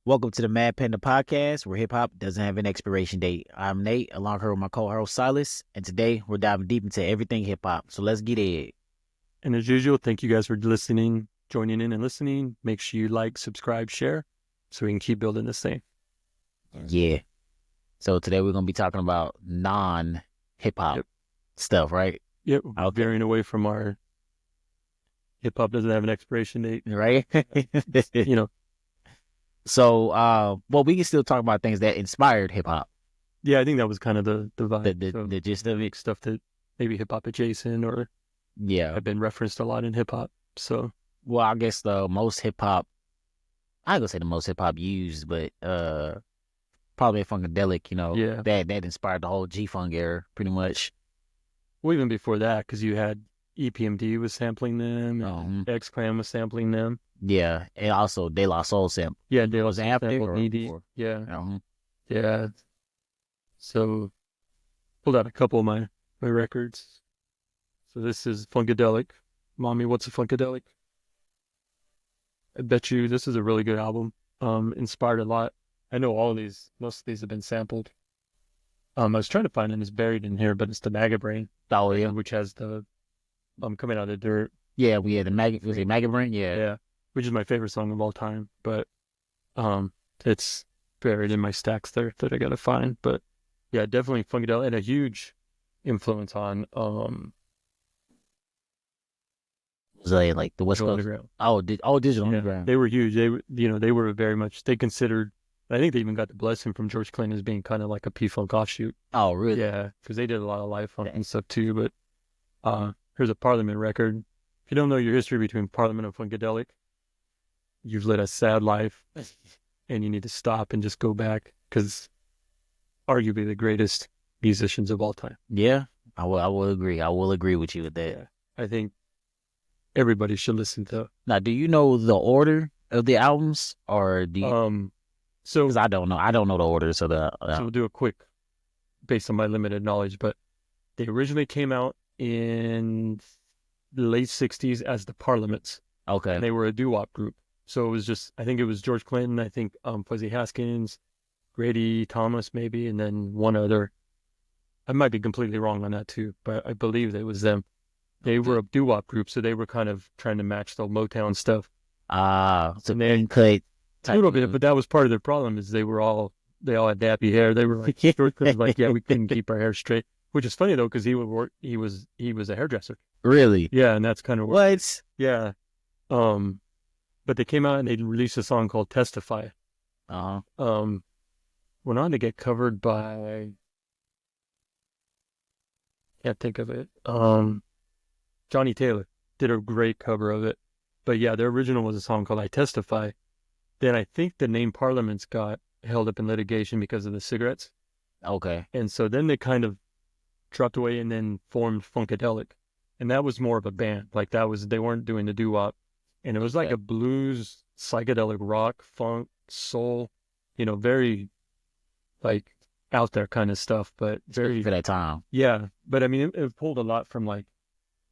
Welcome to the Mad Panda podcast, where hip hop doesn't have an expiration date. I'm Nate, along here with my co-host Silas, and today we're diving deep into everything hip hop. So let's get it. And as usual, thank you guys for listening, joining in and listening. Make sure you like, subscribe, share, so we can keep building this thing. Yeah. So today we're gonna be talking about non-hip hop stuff, right? Yep. Okay. Veering away from our hip hop doesn't have an expiration date, Right? you know. So, well, we can still talk about things that inspired hip hop. Yeah, I think that was kind of the vibe. The gist of it. Stuff that maybe hip hop adjacent or Yeah. have been referenced a lot in hip hop. So, Well, I guess the most hip hop. I ain't gonna say the most hip hop used, but probably Funkadelic, yeah. that inspired the whole G-Funk era, pretty much. Well, even before that, because you had EPMD was sampling them, and X Clan was sampling them. Yeah, and also De La Soul sample. Yeah, De La Soul after sampled Needy. Yeah. Yeah. So, pulled out a couple of my records. So this is Funkadelic. Mommy, what's a Funkadelic? I bet you this is a really good album. Inspired a lot. I know most of these have been sampled. I was trying to find it, it's buried in here, but it's the Maggot Brain. Oh, yeah. Which has the Coming Out of the Dirt. Yeah, we had the Maggot Brain? Yeah. Yeah. Which is my favorite song of all time. But it's buried in my stacks there that I gotta find. But yeah, definitely Funkadelic, and a huge influence on Was like the West Coast Underground. Digital Yeah, Underground. they were huge. They were very much, they considered, I think they even got the blessing from George Clinton as being kind of like a P-Funk offshoot. Oh, really? Yeah, because they did a lot of live funk and stuff too. But here's a Parliament record. If you don't know your history between Parliament and Funkadelic, you've led a sad life, and you need to stop and just go back, because arguably the greatest musicians of all time. Yeah, I will agree. I will agree with you with that. Yeah, I think everybody should listen to. Now, do you know the order of the albums, or do you? So Because I don't know. I don't know the order. So so we'll do a quick, based on my limited knowledge, but they originally came out in the late 60s as the Parliaments. Okay. And they were a doo-wop group. So it was just, I think it was George Clinton, I think Fuzzy Haskins, Grady Thomas maybe, and then one other. I might be completely wrong on that too, but I believe it was them. They were a doo-wop group, so they were kind of trying to match the Motown stuff. So then cut a little bit, but that was part of their problem, is they all had nappy hair. They were like short, like, yeah, we couldn't keep our hair straight. Which is funny though, because he was a hairdresser. Really? Yeah, and that's kind of what. Yeah. But they came out and they released a song called "Testify." Went on to get covered by, can't think of it. Johnny Taylor did a great cover of it. But yeah, their original was a song called "I Testify." Then I think the name Parliaments got held up in litigation because of the cigarettes. Okay. And so then they kind of dropped away and then formed Funkadelic. And that was more of a band. Like they weren't doing the doo-wop. And it was like a blues, psychedelic rock, funk, soul, very like out there kind of stuff, but very for that time. Yeah. But I mean, it pulled a lot from like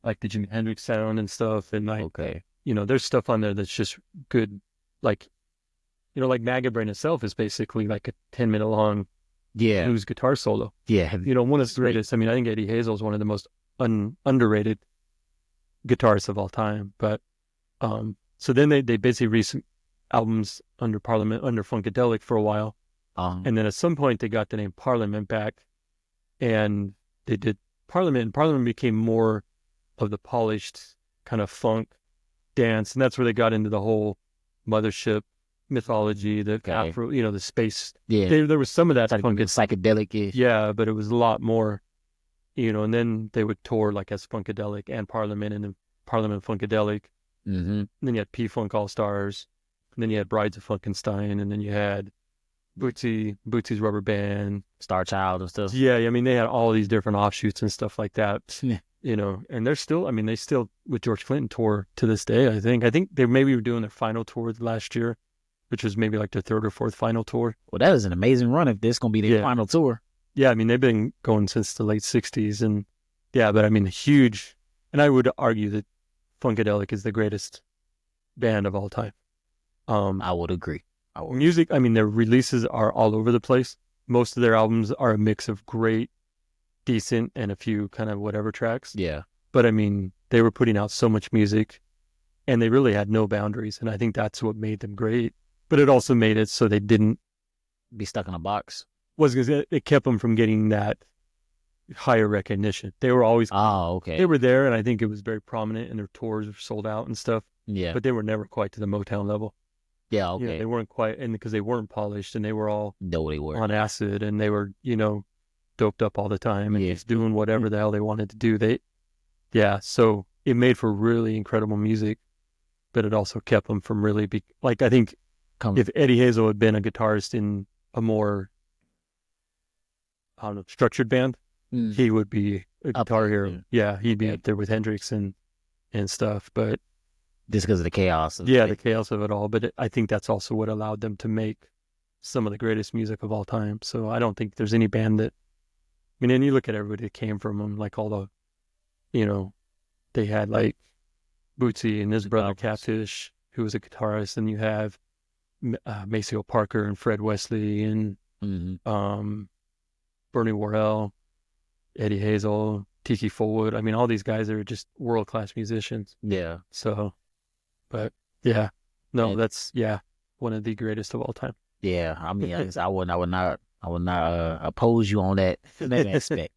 the Jimi Hendrix sound and stuff. And like, there's stuff on there that's just good. Like, like Maggot Brain itself is basically like a 10-minute long blues guitar solo. Yeah. One of the greatest. I mean, I think Eddie Hazel is one of the most underrated guitarists of all time. But so then they basically released albums under Funkadelic for a while. And then at some point they got the name Parliament back, and they did Parliament, and Parliament became more of the polished kind of funk dance. And that's where they got into the whole Mothership mythology, the Afro, the space. Yeah. There was some of that funk, psychedelic-ish. Yeah, but it was a lot more, and then they would tour like as Funkadelic and Parliament, and then Parliament Funkadelic. And then you had P-Funk All-Stars, and then you had Brides of Funkenstein, and then you had Bootsy's Rubber Band, Star Child and stuff. Yeah, I mean, they had all these different offshoots and stuff like that. Yeah. And they're still, they still, with George Clinton, tour to this day, I think. I think they maybe were doing their final tour last year, which was maybe like their third or fourth final tour. Well, that is an amazing run if this is going to be their final tour. Yeah, I mean, they've been going since the late 60s. And yeah, but I mean, huge. And I would argue that Funkadelic is the greatest band of all time. I would agree. Music, I mean, their releases are all over the place. Most of their albums are a mix of great, decent, and a few kind of whatever tracks. Yeah. But I mean, they were putting out so much music and they really had no boundaries. And I think that's what made them great. But it also made it so they didn't be stuck in a box. It kept them from getting that higher recognition. They were always, okay. They were there. And I think it was very prominent and their tours were sold out and stuff. Yeah. But they were never quite to the Motown level. Yeah, okay. You know, they weren't quite, and because they weren't polished and they were all on acid and they were, doped up all the time and just doing whatever the hell they wanted to do. So it made for really incredible music, but it also kept them from really I think if Eddie Hazel had been a guitarist in a more, I don't know, structured band, he would be a guitar hero. Yeah, he'd be up there with Hendrix and stuff, but just because of the chaos. The chaos of it all. But I think that's also what allowed them to make some of the greatest music of all time. So I don't think there's any band that, I mean, and you look at everybody that came from them, like all the, they had like Bootsy and his brother Catfish, who was a guitarist, and you have Maceo Parker and Fred Wesley and Bernie Worrell, Eddie Hazel, Tiki Fullwood. I mean, all these guys are just world-class musicians. Yeah. So, but yeah, no, that's one of the greatest of all time. Yeah, I mean, I would not oppose you on that aspect.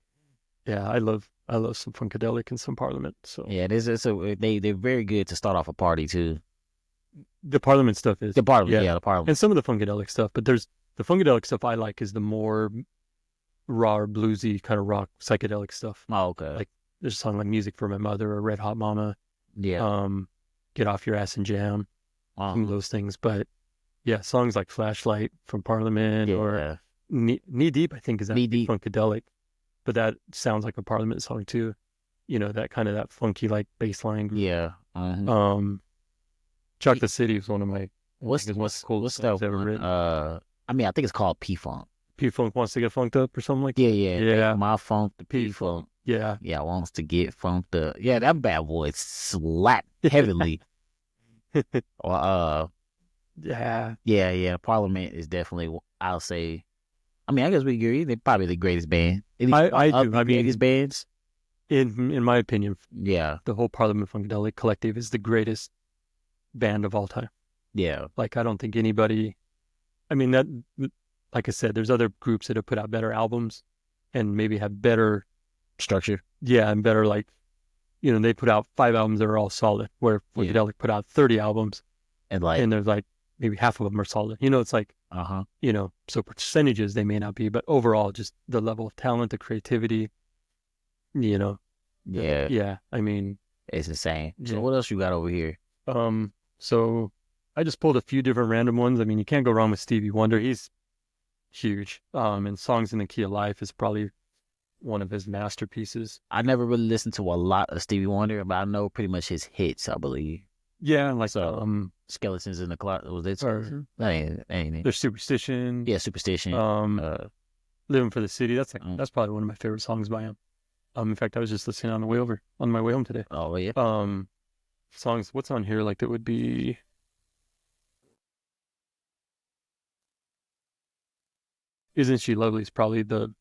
Yeah, I love some Funkadelic and some Parliament. So yeah, they're very good to start off a party too. The Parliament stuff is the Parliament, the Parliament, and some of the Funkadelic stuff. But there's the Funkadelic stuff I like is the more raw, bluesy kind of rock psychedelic stuff. Oh, okay. Like there's a song like "Music for My Mother" or "Red Hot Mama." Yeah. Get Off Your Ass and Jam. Some of those things, but yeah, songs like "Flashlight" from Parliament or Knee Deep, I think is actually Funkadelic, but that sounds like a Parliament song too. That kind of that funky like bass line group. Yeah. Chocolate City is one of my what's coolest stuff ever written. I mean, I think it's called P-Funk. P-Funk Wants to Get Funked Up or something like that. Yeah. My funk, the P-Funk. Yeah, wants to get funked up. Yeah, that bad boy slapped heavily. Parliament is definitely, I'll say. I mean, I guess we agree they're probably the greatest band. I do. I mean, greatest bands. In my opinion, the whole Parliament Funkadelic collective is the greatest band of all time. Yeah, like I don't think anybody. I mean that, like I said, there's other groups that have put out better albums and maybe have better structure. Yeah, and better they put out 5 albums that are all solid, where Funkadelic put out 30 albums, and there's like maybe half of them are solid. It's like so percentages they may not be, but overall just the level of talent, the creativity, Yeah. I mean, it's insane. So what else you got over here? So I just pulled a few different random ones. I mean, you can't go wrong with Stevie Wonder. He's huge. And Songs in the Key of Life is probably one of his masterpieces. I never really listened to a lot of Stevie Wonder, but I know pretty much his hits, I believe. Yeah, like Skeletons in the Closet. Was it? Ain't it? There's Superstition. Yeah, Superstition. Living for the City. That's probably one of my favorite songs by him. In fact, I was just listening on my way home today. Oh yeah. Songs. What's on here? Like that would be. Isn't She Lovely? Is probably the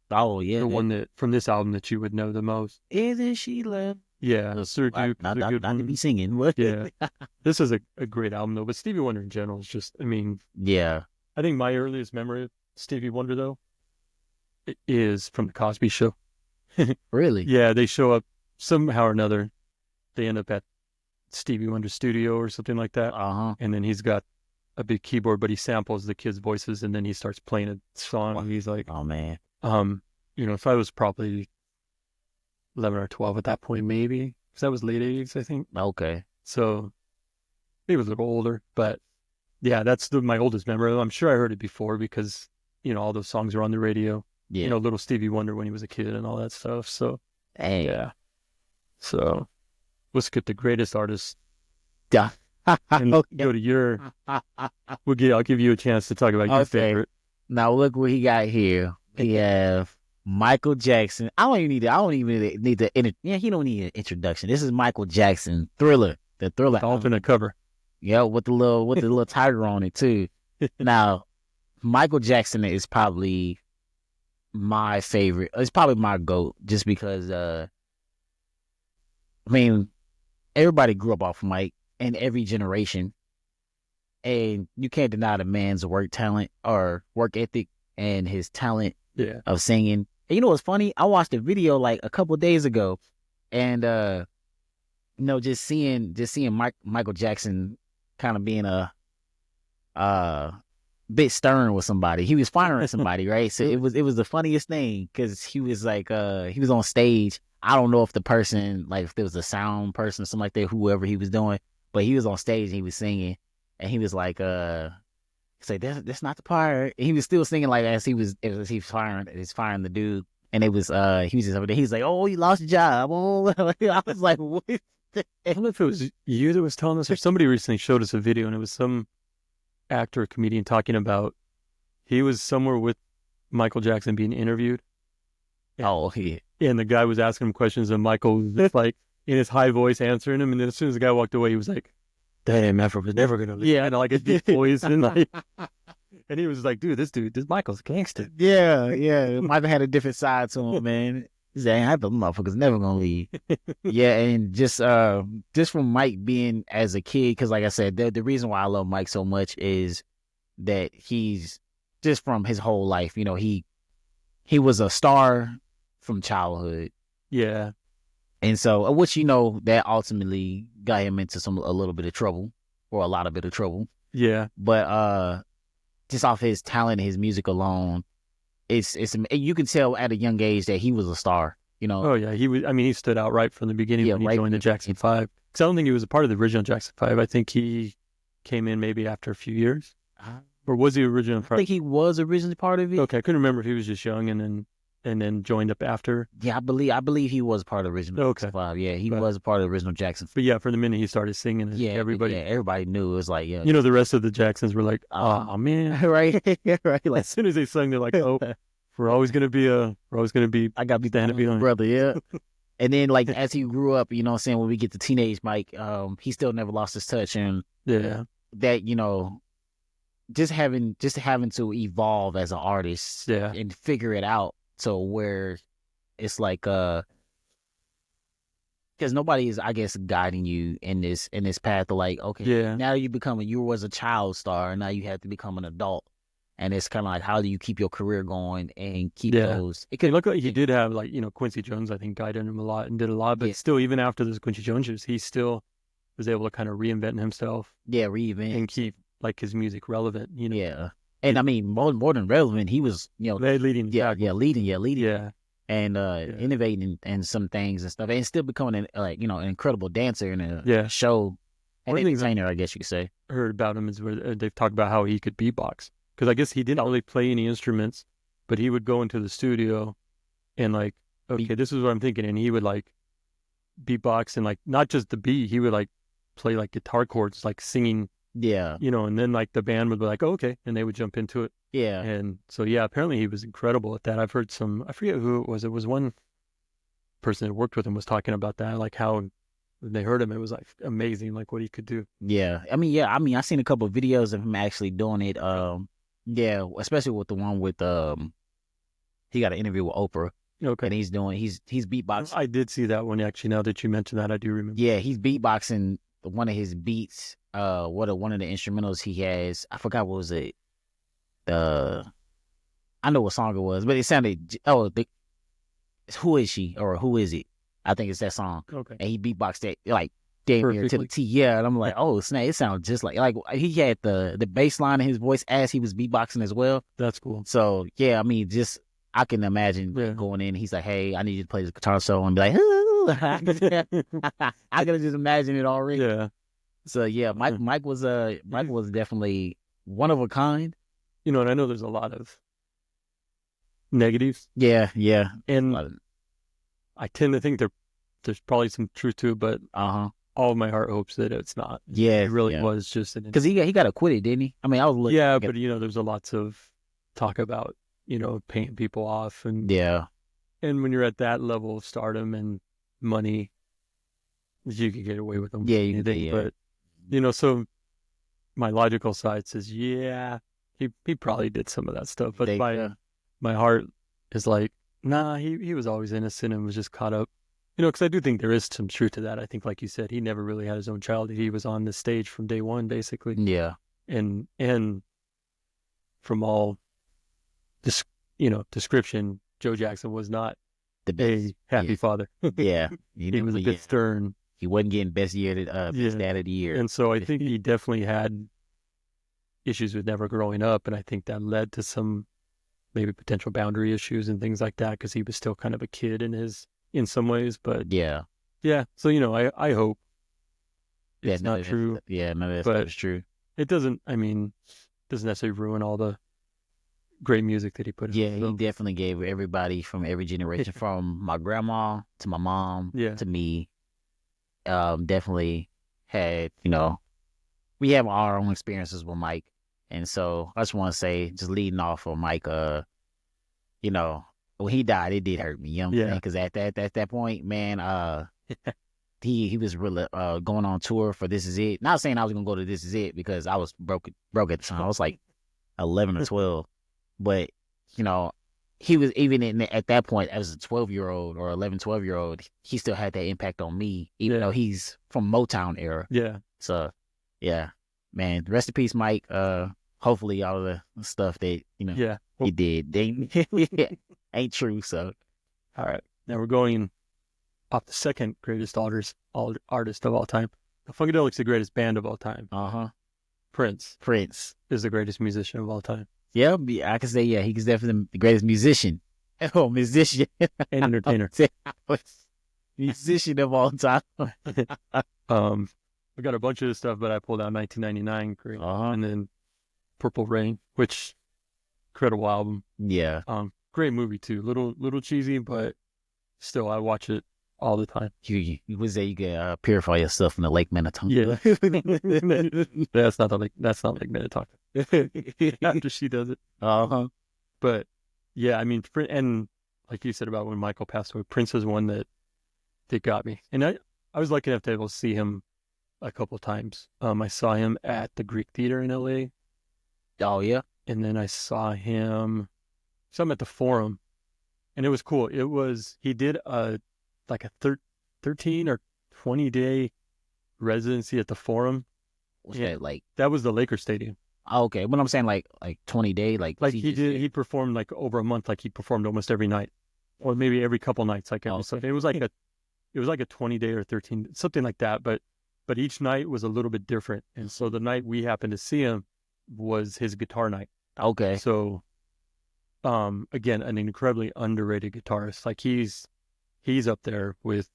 one that from this album that you would know the most. Isn't She Lovely? Yeah, Sir Duke. Not to be singing. What? Yeah, this is a great album though. But Stevie Wonder in general is just. I mean. Yeah. I think my earliest memory of Stevie Wonder though is from the Cosby Show. Really? Yeah, they show up somehow or another. They end up at Stevie Wonder's studio or something like that. And then he's got a big keyboard, but he samples the kids' voices, and then he starts playing a song. Wow. He's like, "Oh man." So I was probably 11 or 12 at that point, maybe, because that was late 80s, I think. Okay. So maybe a little older, but yeah, that's my oldest memory. I'm sure I heard it before because all those songs are on the radio. Yeah. Little Stevie Wonder when he was a kid and all that stuff. So yeah. So we'll skip the greatest artist. Yeah. And go to your. I'll give you a chance to talk about your favorite. Now look what he got here. We have Michael Jackson. I don't even need the he don't need an introduction. This is Michael Jackson, Thriller. The Thriller alternate cover. Yeah, with the little tiger on it too. Now, Michael Jackson is probably my favorite. It's probably my GOAT just because I mean, everybody grew up off Mike in every generation. And you can't deny the man's work talent or work ethic and his talent Yeah. of singing. And you know what's funny? I watched a video like a couple of days ago, and just seeing Michael Jackson kind of being a uh bit stern with somebody. He was firing somebody, right? So it was the funniest thing because he was like he was on stage. I don't know if the person, like if there was a sound person or something like that, whoever he was doing, but he was on stage and he was singing, and he was like he's like, that's not the part. And he was still singing like as he was firing the dude. And it was he was just over there. He's like, oh, you lost your job. Oh, I was like, what? I don't know if it was you that was telling us or somebody recently showed us a video, and it was some actor or comedian talking about he was somewhere with Michael Jackson being interviewed. Oh, yeah. And the guy was asking him questions, and Michael was just like in his high voice answering him. And then as soon as the guy walked away, he was like, "Damn, Maverick was never gonna leave." Yeah, and like a deep voice, and like, and he was like, this Michael's a gangster." Yeah. Michael had a different side to him, man. He's like, I thought motherfucker's never gonna leave. Yeah, and just from Mike being as a kid, because like I said, the reason why I love Mike so much is that he's just from his whole life. You know, he was a star from childhood, Yeah, and so which that ultimately got him into a little bit of trouble, or a lot of bit of trouble. yeah, But just off his talent, his music alone, it's you can tell at a young age that he was a star. oh yeah. He was. I mean, he stood out right from the beginning Yeah, when he right. joined the Jackson Five. Because I don't think he was a part of the original Jackson Five. I think he came in maybe after a few years, or was he original? I think he was originally part of it. Okay, I couldn't remember if he was just young and then joined up after. Yeah, I believe he was part of the original Okay. Jackson 5. Yeah, he But- was a part of the original Jackson 5. But yeah, for the minute he started singing, Yeah, everybody knew it was like, yeah. You know, the rest of the Jacksons were like, Uh-huh. "Oh man!" right, right. Like, As soon as they sung, they're like, "Oh, we're always gonna be I got to be standing behind." brother, yeah. And then like as he grew up, you know what I'm saying, when we get to teenage Mike, he still never lost his touch, and Yeah, that, just having to evolve as an artist yeah, and figure it out to where it's like because nobody is, I guess, guiding you in this path of like, okay, yeah, now you was a child star, and now you have to become an adult, and it's kind of like, how do you keep your career going and keep yeah. those? It It could looked like he did have like Quincy Jones. I think guided him a lot and did a lot, but Yeah. still, even after those Quincy Jones years, he still was able to kind of reinvent himself reinvent and keep like his music relevant. Yeah, and I mean more than relevant, he was They leading, leading yeah, and innovating in some things and stuff, and still becoming an incredible dancer and a show and One of the things entertainer, I guess you could say. heard about him is where they've talked about how he could beatbox, because I guess he didn't really play any instruments, but he would go into the studio and like, okay, this is what I'm thinking, and he would like beatbox and like not just the beat, he would like play like guitar chords, like singing, Yeah, and then like the band would be like, oh, okay, and they would jump into it, yeah, and so yeah, apparently he was incredible at that. I've heard I forget who it was. It was one person that worked with him was talking about that, like how when they heard him, it was like amazing, like what he could do. yeah. I seen a couple of videos of him actually doing it. Yeah, especially with the one with he got an interview with Oprah, Okay. and he's beatboxing. I did see that one actually. Now that you mentioned that, I do remember. Yeah, he's beatboxing one of his beats. One of the instrumentals he has. I forgot what was it. I know what song it was, but it sounded. Who is she or who is it? I think it's that song. Okay. And he beatboxed that like damn near to the T. Yeah, and I'm like, oh snap! It sounds just like he had the bass line in his voice as he was beatboxing as well. That's cool. So yeah, I mean, just I can imagine going in. He's like, hey, I need you to play this guitar solo, and be like, ooh. I can just imagine it already. Yeah. So yeah, Mike was definitely one of a kind. And I know there's a lot of negatives. Yeah. And I tend to think there's probably some truth to it, but all of my heart hopes that it's not. Yeah, it really was just because he got acquitted, didn't he? I mean, I was looking. Yeah, but there's a lots of talk about paying people off, and and when you're at that level of stardom and money, you could get away with them. Yeah, you can. But so my logical side says, he probably did some of that stuff, but They, my heart is like, nah, he was always innocent and was just caught up. Because I do think there is some truth to that. I think, like you said, he never really had his own child. He was on the stage from day one, basically. yeah, And from all this, description, Joe Jackson was not the best. a happy father. Yeah, He was a bit stern. He wasn't getting best dad of the year. And so I think he definitely had issues with never growing up, and I think that led to some maybe potential boundary issues and things like that, because he was still kind of a kid in some ways. But yeah. So I hope it's Yeah, not true. Yeah, no, that's but true. It doesn't necessarily ruin all the great music that he put Yeah, out. he definitely gave everybody from every generation, from my grandma to my mom to me. Definitely had, we have our own experiences with Mike. And so I just want to say, just leading off of Mike, when he died, it did hurt me, you know what I'm saying? Because at that point, man, he was really going on tour for This Is It. Not saying I was gonna go to This Is It, because I was broke at the time. I was like 11 or 12, but he was, even at that point, as a 12-year-old or 11, 12-year-old, he still had that impact on me, even though he's from Motown era. Yeah. So yeah, man, rest in peace, Mike. Hopefully all of the stuff that he did ain't true. So all right, now we're going off the second greatest artist of all time. The Funkadelics, the greatest band of all time. Prince is the greatest musician of all time. Yeah, I can say, yeah, he's definitely the greatest musician. Oh, musician and entertainer. Musician of all time. We got a bunch of this stuff, but I pulled out 1999, great, and then Purple Rain, which incredible album. Yeah. Great movie too. Little cheesy, but still, I watch it all the time. You would say you can purify yourself from the Lake Minnetonka. Yeah. That's not Lake Minnetonka. After she does it. But yeah, I mean, and like you said about when Michael passed away, Prince is one that got me. And I was lucky enough to be able to see him a couple times. I saw him at the Greek Theater in LA. Oh yeah. And then I saw him at the Forum, and it was cool. He did like a 13 or 20 day residency at the Forum. What's that like? That was the Lakers Stadium. Oh, okay, but I'm saying like 20 day, like he performed like over a month, like he performed almost every night, or maybe every couple nights. Like every Sunday. It was like a 20 day or 13, something like that. But each night was a little bit different, and so the night we happened to see him was his guitar night. Okay. So, again, an incredibly underrated guitarist. Like he's up there with,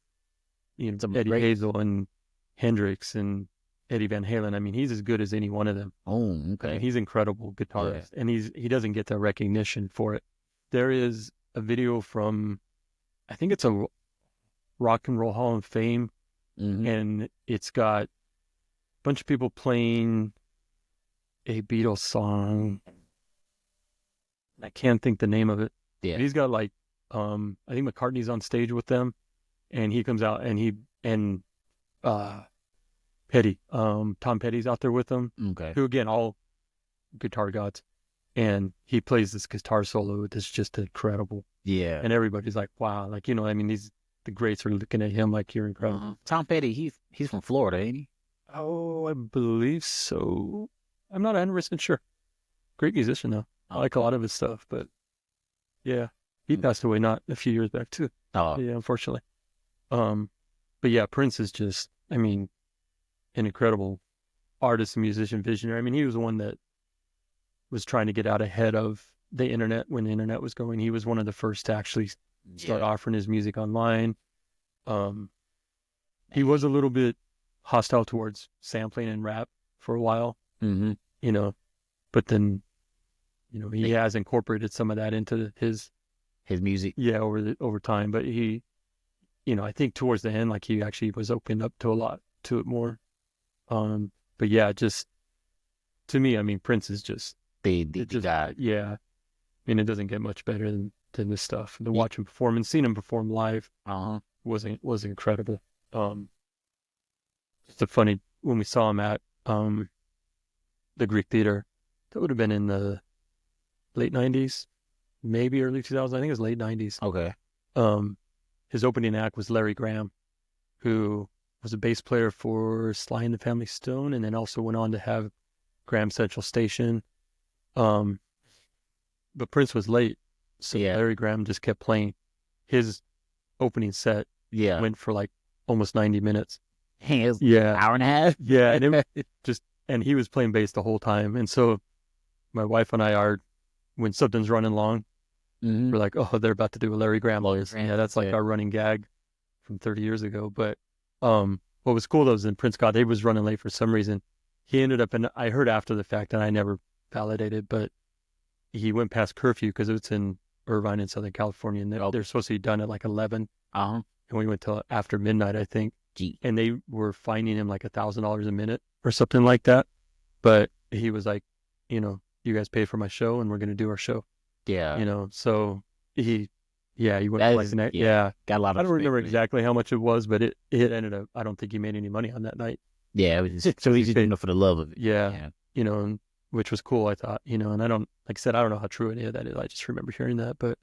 Eddie Hazel and Hendrix and Eddie Van Halen. I mean, he's as good as any one of them. Oh, okay. I mean, he's incredible guitarist, and he doesn't get the recognition for it. There is a video from, I think it's a Rock and Roll Hall of Fame, and it's got a bunch of people playing a Beatles song. I can't think the name of it. Yeah. But he's got like, I think McCartney's on stage with them, and he comes out and Petty, Tom Petty's out there with them. Okay. Who again, all guitar gods, and he plays this guitar solo that's just incredible. Yeah. And everybody's like, wow, like I mean, the greats are looking at him like, you're incredible. Tom Petty, he's from Florida, ain't he? Oh, I believe so. I'm not 100% sure. Great musician though. I like a lot of his stuff, but yeah, he passed away not a few years back too. Oh yeah, unfortunately. But yeah, Prince is just, I mean, an incredible artist, musician, visionary. I mean, he was the one that was trying to get out ahead of the internet when the internet was going. He was one of the first to actually start offering his music online. He was a little bit hostile towards sampling and rap for a while, but then, he has incorporated some of that into his music. Yeah, over time. But he, I think towards the end, like he actually was opened up to it more. But yeah, just to me, I mean, Prince is just the guy. Yeah, I mean, it doesn't get much better than this stuff. To watch him perform and seeing him perform live was incredible. It's a funny, when we saw him at the Greek Theater, That would have been in the late 90s, maybe early 2000s. I think it was late 90s. Okay. His opening act was Larry Graham, who was a bass player for Sly and the Family Stone, and then also went on to have Graham Central Station. But Prince was late, so Larry Graham just kept playing. His opening set went for like almost 90 minutes. An hour and a half. Yeah, and and he was playing bass the whole time. And so my wife and I are, when something's running long, we're like, oh, they're about to do a Larry Graham. Yeah, that's like our running gag from 30 years ago. But what was cool though is in Prince got, he was running late for some reason. He ended up, and I heard after the fact, and I never validated, but he went past curfew because it's in Irvine in Southern California, and they're supposed to be done at like 11. And we went till after midnight, I think. And they were fining him like $1,000 a minute or something like that. But he was like, you guys pay for my show and we're going to do our show. Yeah. So he went like that. Yeah. Got a lot of, I don't remember exactly how much it was, but it ended up, I don't think he made any money on that night. Yeah. It was so he's just doing it for the love of it. Yeah. Which was cool, I thought, and I don't, like I said, I don't know how true any of that is. I just remember hearing that, but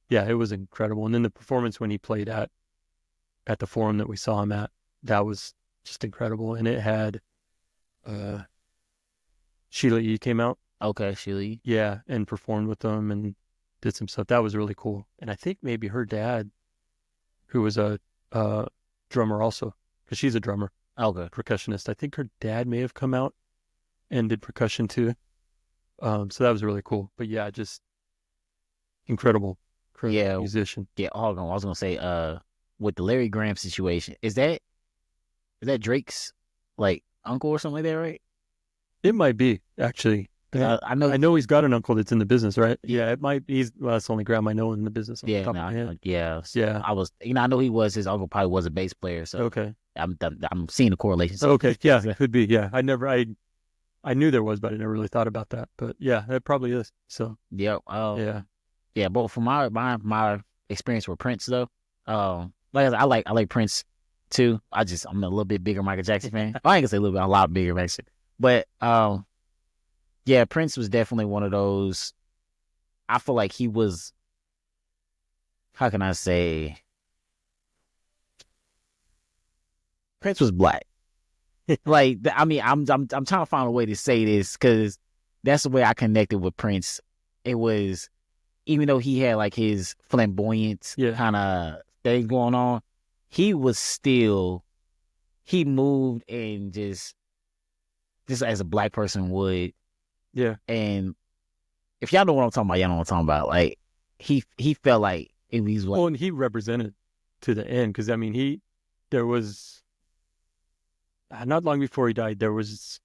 yeah, it was incredible. And then the performance when he played at the Forum that we saw him at, that was just incredible. And it had Sheila E. came out. Okay, Sheila E. Yeah, and performed with them and did some stuff. That was really cool. And I think maybe her dad, who was a drummer also, because she's a drummer, percussionist. I think her dad may have come out and did percussion too. So that was really cool. But yeah, just incredible musician. Yeah, hold on. I was gonna say, with the Larry Graham situation, is that Drake's like uncle or something like that, right? It might be, actually. I know he's got an uncle that's in the business, right? Yeah, it might be. That's the only Graham I know in the business. Yeah. I was, I know he was, his uncle probably was a bass player, so okay. I'm seeing the correlation. Okay, yeah, it could be. Yeah, I knew there was, but I never really thought about that. But yeah, it probably is. So yeah. Yeah. But from my experience with Prince though, like I said, I like Prince too. I'm a little bit bigger Michael Jackson fan. I ain't gonna say a little bit, a lot bigger actually. But yeah, Prince was definitely one of those. I feel like he was, how can I say, Prince was black. Like, I mean, I'm trying to find a way to say this because that's the way I connected with Prince. It was, even though he had like his flamboyant kind of thing going on, he moved and just as a black person would. Yeah. And if y'all know what I'm talking about, y'all know what I'm talking about. Like, he felt like it was like, well, and he represented to the end because I mean there was not long before he died, there was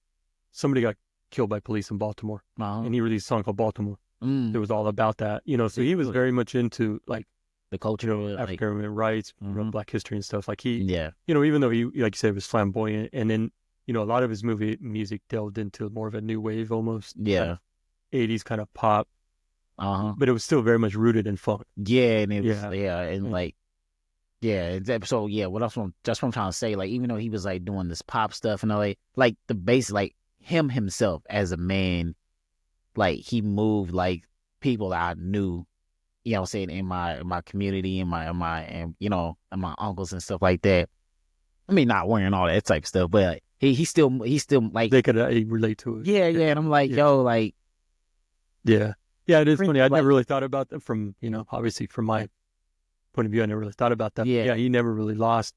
somebody got killed by police in Baltimore, and he released a song called Baltimore. It was all about that, so he was very much into like the culture, African American rights, Black history and stuff. Like he, yeah, even though he, like you said, was flamboyant, and then a lot of his music delved into more of a new wave almost, 80s kind of pop, but it was still very much rooted in funk. Yeah, and it was, and like, so that's what I'm trying to say. Like, even though he was like doing this pop stuff and all, like the bass, like him himself as a man, like he moved like people that I knew, what I'm saying, in my community, and my uncles and stuff like that. I mean, not wearing all that type of stuff, but like, he still like they could relate to it. Yeah, and I'm like, yo, like, yeah, it is funny. I never really thought about that from obviously from my point of view. I never really thought about that. Yeah, he never really lost.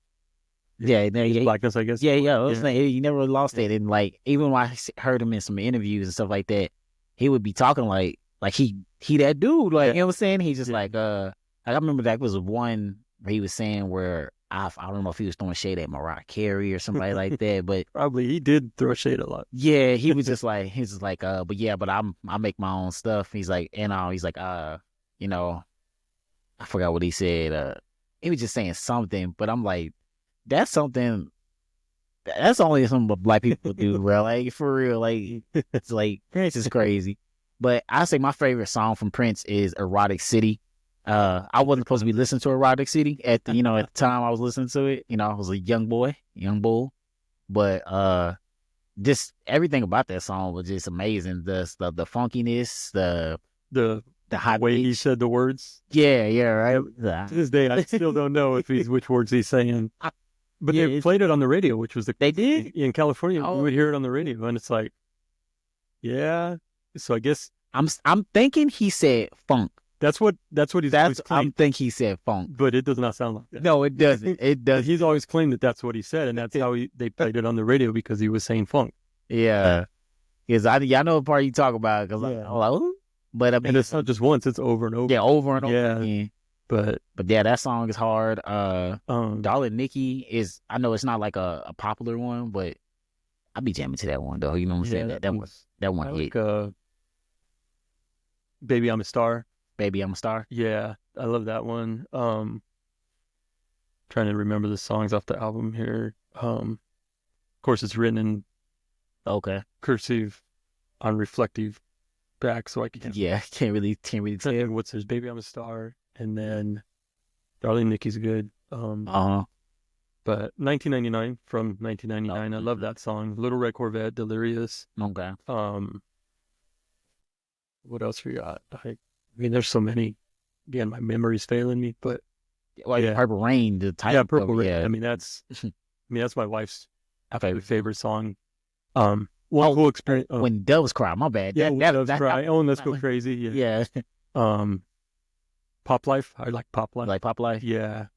His blackness, I guess. Yeah. He never really lost it, and like even when I heard him in some interviews and stuff like that, he would be talking like he that dude, like, you know what I'm saying? He's just like I remember that was one where he was saying where I don't know if he was throwing shade at Mariah Carey or somebody like that, but probably he did throw shade a lot. Yeah, he was just like, but I make my own stuff. He's like, he's like, I forgot what he said. He was just saying something, but I'm like, that's something. That's only something black people do, bro. Like, for real, like, it's like, Prince is crazy. But I say my favorite song from Prince is Erotic City. I wasn't supposed to be listening to Erotic City at the, at the time I was listening to it. I was a young bull. But just everything about that song was just amazing. The funkiness, The the high way he pitch. said the words. Yeah, right. To this day, I still don't know if he's which words he's saying. But Yeah, they played it on the radio, which was they did. in California. We Oh, would hear it on the radio, and it's like, yeah. So I guess I'm thinking he said funk. that's what he's always claimed. think he said funk. But it does not sound like that. No, it doesn't. It But does. he's always claimed that that's what he said, and that's how they played it on the radio because he was saying funk. Yeah, because I know the part you talk about because Yeah. I'm like, ooh. But I mean, And it's not just once; it's over and over. yeah, over and over Yeah. again. But yeah, that song is hard. Darling Nikki is. I know it's not like a popular one, but I be jamming to that one though. You know what I'm saying? That one I hit. like Baby I'm a Star. Baby, I'm a Star. Yeah, I love that one. Trying to remember the songs off the album here. Of course, it's written in cursive on reflective back, so I can't. Yeah, can't really tell. What's his Baby I'm a Star, and then Darling Nikki's good. But 1999 from 1999, I love that song. Little Red Corvette, Delirious. Okay. What else we got? I mean, there's so many. Again, my memory's failing me, but Purple Rain, the title. Yeah, Purple Rain. Yeah. I mean, that's my wife's favorite song. One cool experience. When Doves Cry, my bad. Yeah, Doves Cry. Let's Go Crazy. Yeah. Pop Life. I like Pop Life. Like Pop Life? Yeah.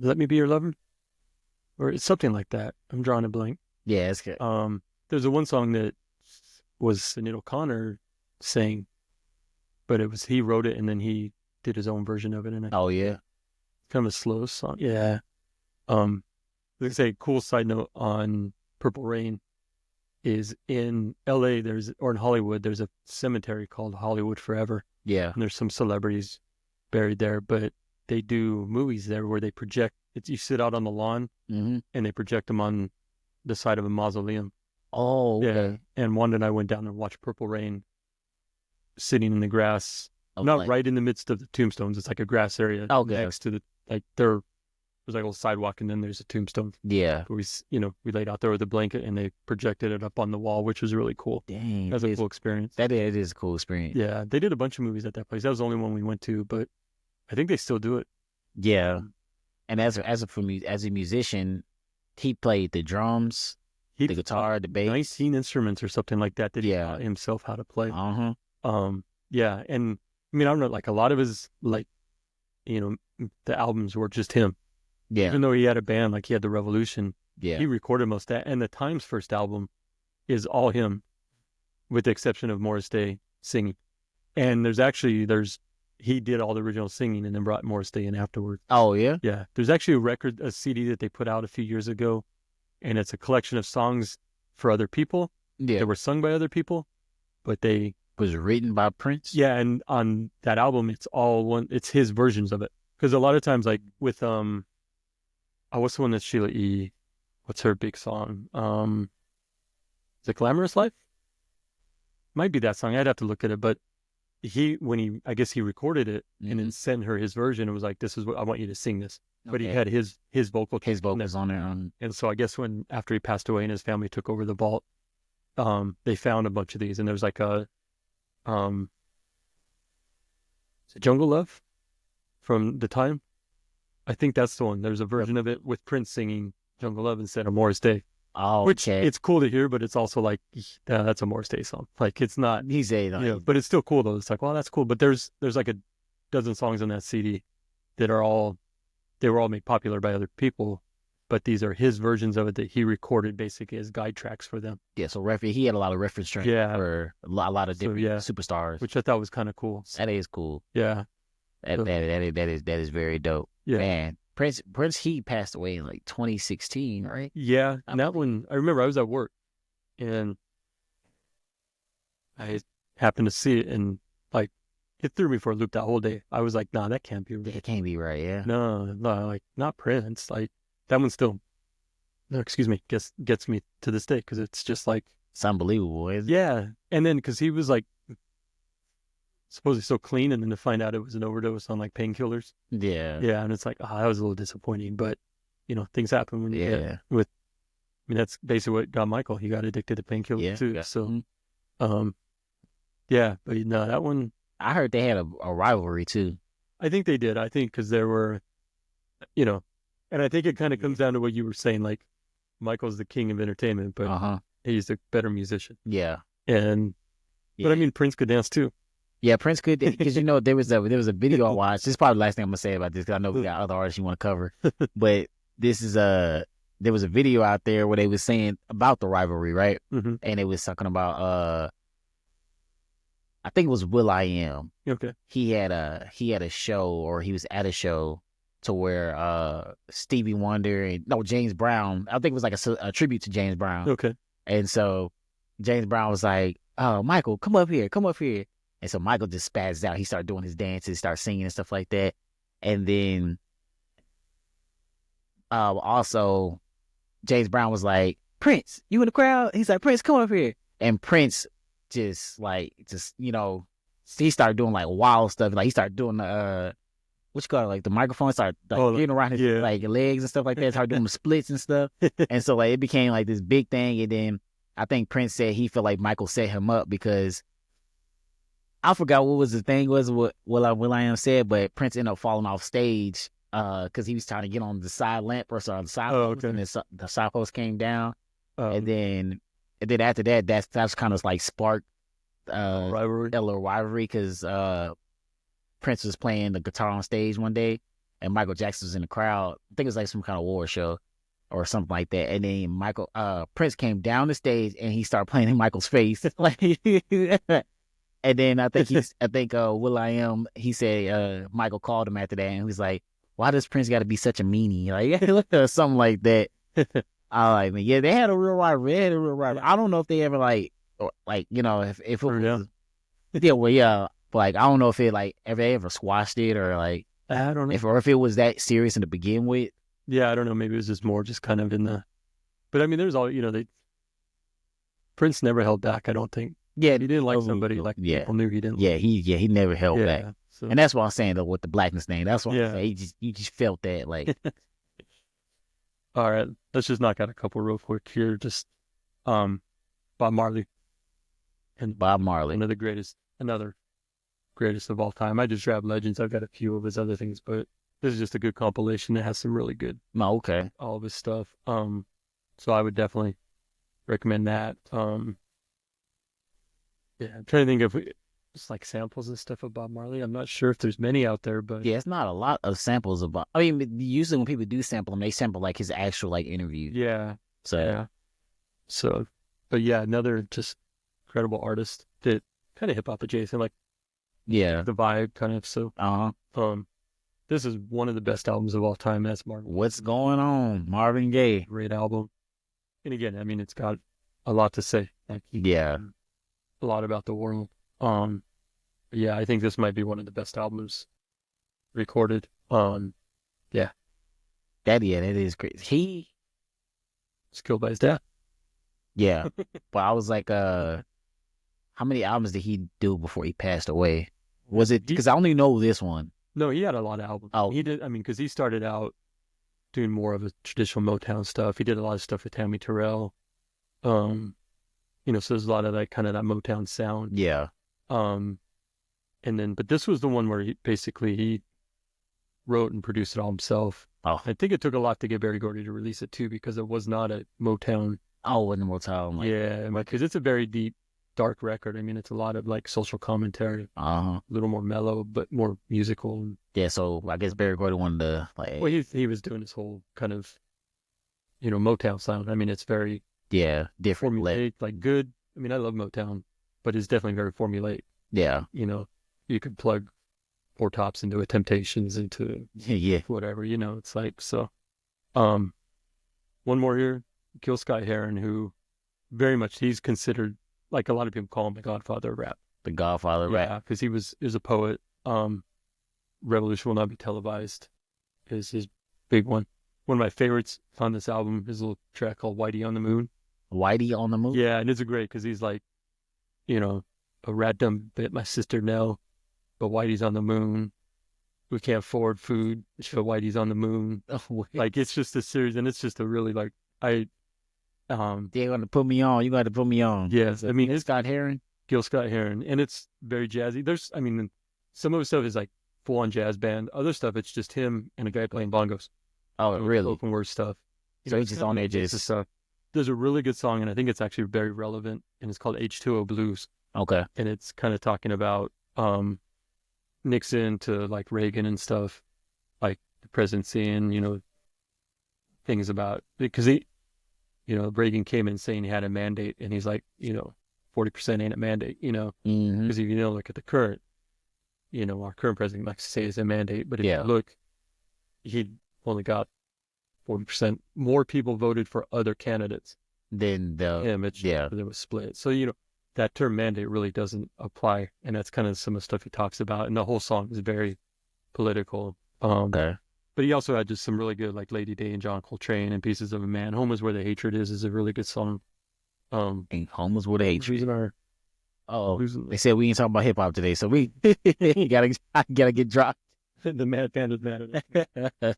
Let Me Be Your Lover, or it's something like that. I'm drawing a blank. Yeah, it's good. There's one song that was Sinead O'Connor sang, but he wrote it and then he did his own version of it. And yeah, kind of a slow song. Yeah. Let's say cool side note on Purple Rain is in LA or in Hollywood, there's a cemetery called Hollywood Forever. Yeah. And there's some celebrities buried there, but they do movies there where they project it. You sit out on the lawn and they project them on the side of a mausoleum. Oh, okay. Yeah. And Wanda and I went down and watched Purple Rain sitting in the grass, not right in the midst of the tombstones. It's like a grass area next to there's like a little sidewalk and then there's a tombstone. Yeah. Where we laid out there with a blanket and they projected it up on the wall, which was really cool. Dang. That's a cool experience. It is a cool experience. Yeah. They did a bunch of movies at that place. That was the only one we went to, but I think they still do it. Yeah. And as a musician, he played the drums, the guitar, the bass. 19 instruments or something like that he taught himself how to play. Yeah. And I mean, I don't know, like a lot of his, like, the albums were just him. Yeah. Even though he had a band, like he had the Revolution. Yeah. He recorded most of that. And the Times' first album is all him, with the exception of Morris Day singing. And he did all the original singing and then brought Morris Day in afterwards. Oh, yeah? Yeah. There's actually a CD that they put out a few years ago, and it's a collection of songs for other people that were sung by other people, but they was written by Prince. Yeah, and on that album, it's his versions of it. Because a lot of times, like with what's the one that Sheila E. What's her big song? Is it Glamorous Life? Might be that song. I'd have to look at it, but I guess he recorded it and then sent her his version. It was like, this is what I want you to sing this. But he had his vocals on there. And so I guess after he passed away and his family took over the vault, they found a bunch of these, and there was like is it Jungle Love from the time? I think that's the one. There's a version of it with Prince singing Jungle Love instead of Morris Day. Oh, which it's cool to hear, but it's also like, that's a Morris Day song. Like, it's not, but it's still cool though. It's like, well, that's cool. But there's like a dozen songs on that CD that they were all made popular by other people, but these are his versions of it that he recorded basically as guide tracks for them. Yeah, so he had a lot of reference tracks for a lot of different superstars, which I thought was kind of cool. That is cool. Yeah, that is very dope. Yeah, man. Prince he passed away in like 2016, right? Yeah, and that one I remember I was at work, and I happened to see it, and like it threw me for a loop that whole day. I was like, nah, that can't be right. It can't be right, yeah. No, like not Prince. Like that one still, gets me to this day because it's just like it's unbelievable. Isn't it? Yeah, and then because he was like supposedly so clean, and then to find out it was an overdose on like painkillers. Yeah, and it's like, that was a little disappointing, but things happen when you get with. I mean, that's basically what got Michael. He got addicted to painkillers too. So, yeah, but no, that one. I heard they had a rivalry too. I think they did. I think because there were, and I think it kind of comes down to what you were saying. Like, Michael's the king of entertainment, but he's the better musician. Yeah. But I mean, Prince could dance too. Yeah, Prince could, because there was a video I watched. This is probably the last thing I'm gonna say about this, because I know we got other artists you want to cover. But this is there was a video out there where they was saying about the rivalry, right? Mm-hmm. And it was talking about I think it was Will.i.am. Okay. He had a show, or he was at a show to where Stevie Wonder and James Brown. I think it was like a tribute to James Brown. Okay. And so James Brown was like, "Oh, Michael, come up here." And so Michael just spazzed out. He started doing his dances, started singing and stuff like that. And then also James Brown was like, "Prince, you in the crowd?" He's like, "Prince, come up here." And Prince just he started doing like wild stuff. Like he started doing the what you call it, like the microphone, started like getting around his like legs and stuff like that, started doing the splits and stuff. And so like it became like this big thing. And then I think Prince said he felt like Michael set him up, because I forgot what was the thing was, what Will.i.am said, but Prince ended up falling off stage because he was trying to get on the side lamp or the side post, and then the side post came down. And then after that, that's kind of like sparked rivalry. A little rivalry, because Prince was playing the guitar on stage one day, and Michael Jackson was in the crowd. I think it was like some kind of award show or something like that. And then Prince came down the stage and he started playing in Michael's face, like. And then I think Will.i.am, he said Michael called him after that, and he was like, "Why does Prince got to be such a meanie?" Like or something like that. I like, man, yeah, they had a real rivalry. I don't know if they ever if it was, but like I don't know if it like ever squashed it, or like I don't know if it was that serious to begin with. Yeah, I don't know. Maybe it was just more kind of in the. But I mean, there's all Prince never held back. I don't think. Yeah, he didn't like somebody. Like people knew he didn't. Yeah, he never held back. So. And that's what I'm saying though with the blackness thing. That's what I'm saying. You just felt that like. All right, let's just knock out a couple real quick here. Just Bob Marley. And Bob Marley, another greatest of all time. I just grabbed Legends. I've got a few of his other things, but this is just a good compilation that has some really good. Okay. All of his stuff. So I would definitely recommend that. Yeah, I'm trying to think of just like samples and stuff of Bob Marley. I'm not sure if there's many out there, but yeah, it's not a lot of samples of Bob. I mean, usually when people do sample him, they sample like his actual like interview. Yeah. So, but yeah, another just incredible artist that kind of hip hop adjacent, like the vibe kind of. So, this is one of the best albums of all time. That's Marvin. What's going on, Marvin Gaye? Great album. And again, I mean, it's got a lot to say. A lot about the world. Yeah, I think this might be one of the best albums recorded. Yeah. That is great. He was killed by his dad. Yeah. But I was like, how many albums did he do before he passed away? Was it, because I only know this one. No, he had a lot of albums. Oh. He did, I mean, because he started out doing more of the traditional Motown stuff. He did a lot of stuff with Tammy Terrell. So there's a lot of that kind of that Motown sound. Yeah. But this was the one where he wrote and produced it all himself. Oh. I think it took a lot to get Berry Gordy to release it too, because it was not a Motown. Oh, it wasn't Motown. Yeah, because it's a very deep, dark record. I mean, it's a lot of like social commentary. A little more mellow, but more musical. Yeah, so I guess Berry Gordy wanted to like. Well, he was doing his whole kind of, Motown sound. I mean, it's very. Yeah, different. Formulaic, like good. I mean, I love Motown, but it's definitely very formulaic. Yeah. You could plug Four Tops into a Temptations, into whatever, it's like, so. One more here, Gil Scott Heron, who very much, he's considered, like a lot of people call him the Godfather of rap. The Godfather of rap. Yeah, because he was a poet. Revolution Will Not Be Televised is his big one. One of my favorites on this album is a little track called Whitey on the Moon. Whitey on the Moon? Yeah, and it's great because he's like, a rat done bit my sister Nell, but Whitey's on the moon. We Can't Afford Food, Show Whitey's on the Moon. Like, it's just a series, and it's just a really, like, they're gonna put me on. You got to put me on. Yes, I mean, it's Scott Heron. Gil Scott Heron, and it's very jazzy. I mean, some of the stuff is like full-on jazz band. Other stuff, it's just him and a guy playing bongos. Oh, really? Open word stuff. So he's just on there, just stuff. There's a really good song, and I think it's actually very relevant, and it's called H2O Blues. Okay. And it's kind of talking about Nixon to like Reagan and stuff, like the presidency, and things about, because Reagan came in saying he had a mandate, and he's like, 40% ain't a mandate, because if you look at the current, our current president likes to say it's a mandate, but if you look, he only got 40% more people voted for other candidates than him. It was split. So, that term mandate really doesn't apply. And that's kind of some of the stuff he talks about. And the whole song is very political. Okay. But he also had just some really good, like Lady Day and John Coltrane and Pieces of a Man. Home is Where the Hatred is a really good song. And Home is Where the Hatred is. They said we ain't talking about hip hop today, so we gotta get dropped. The Mad Panda's mad at us.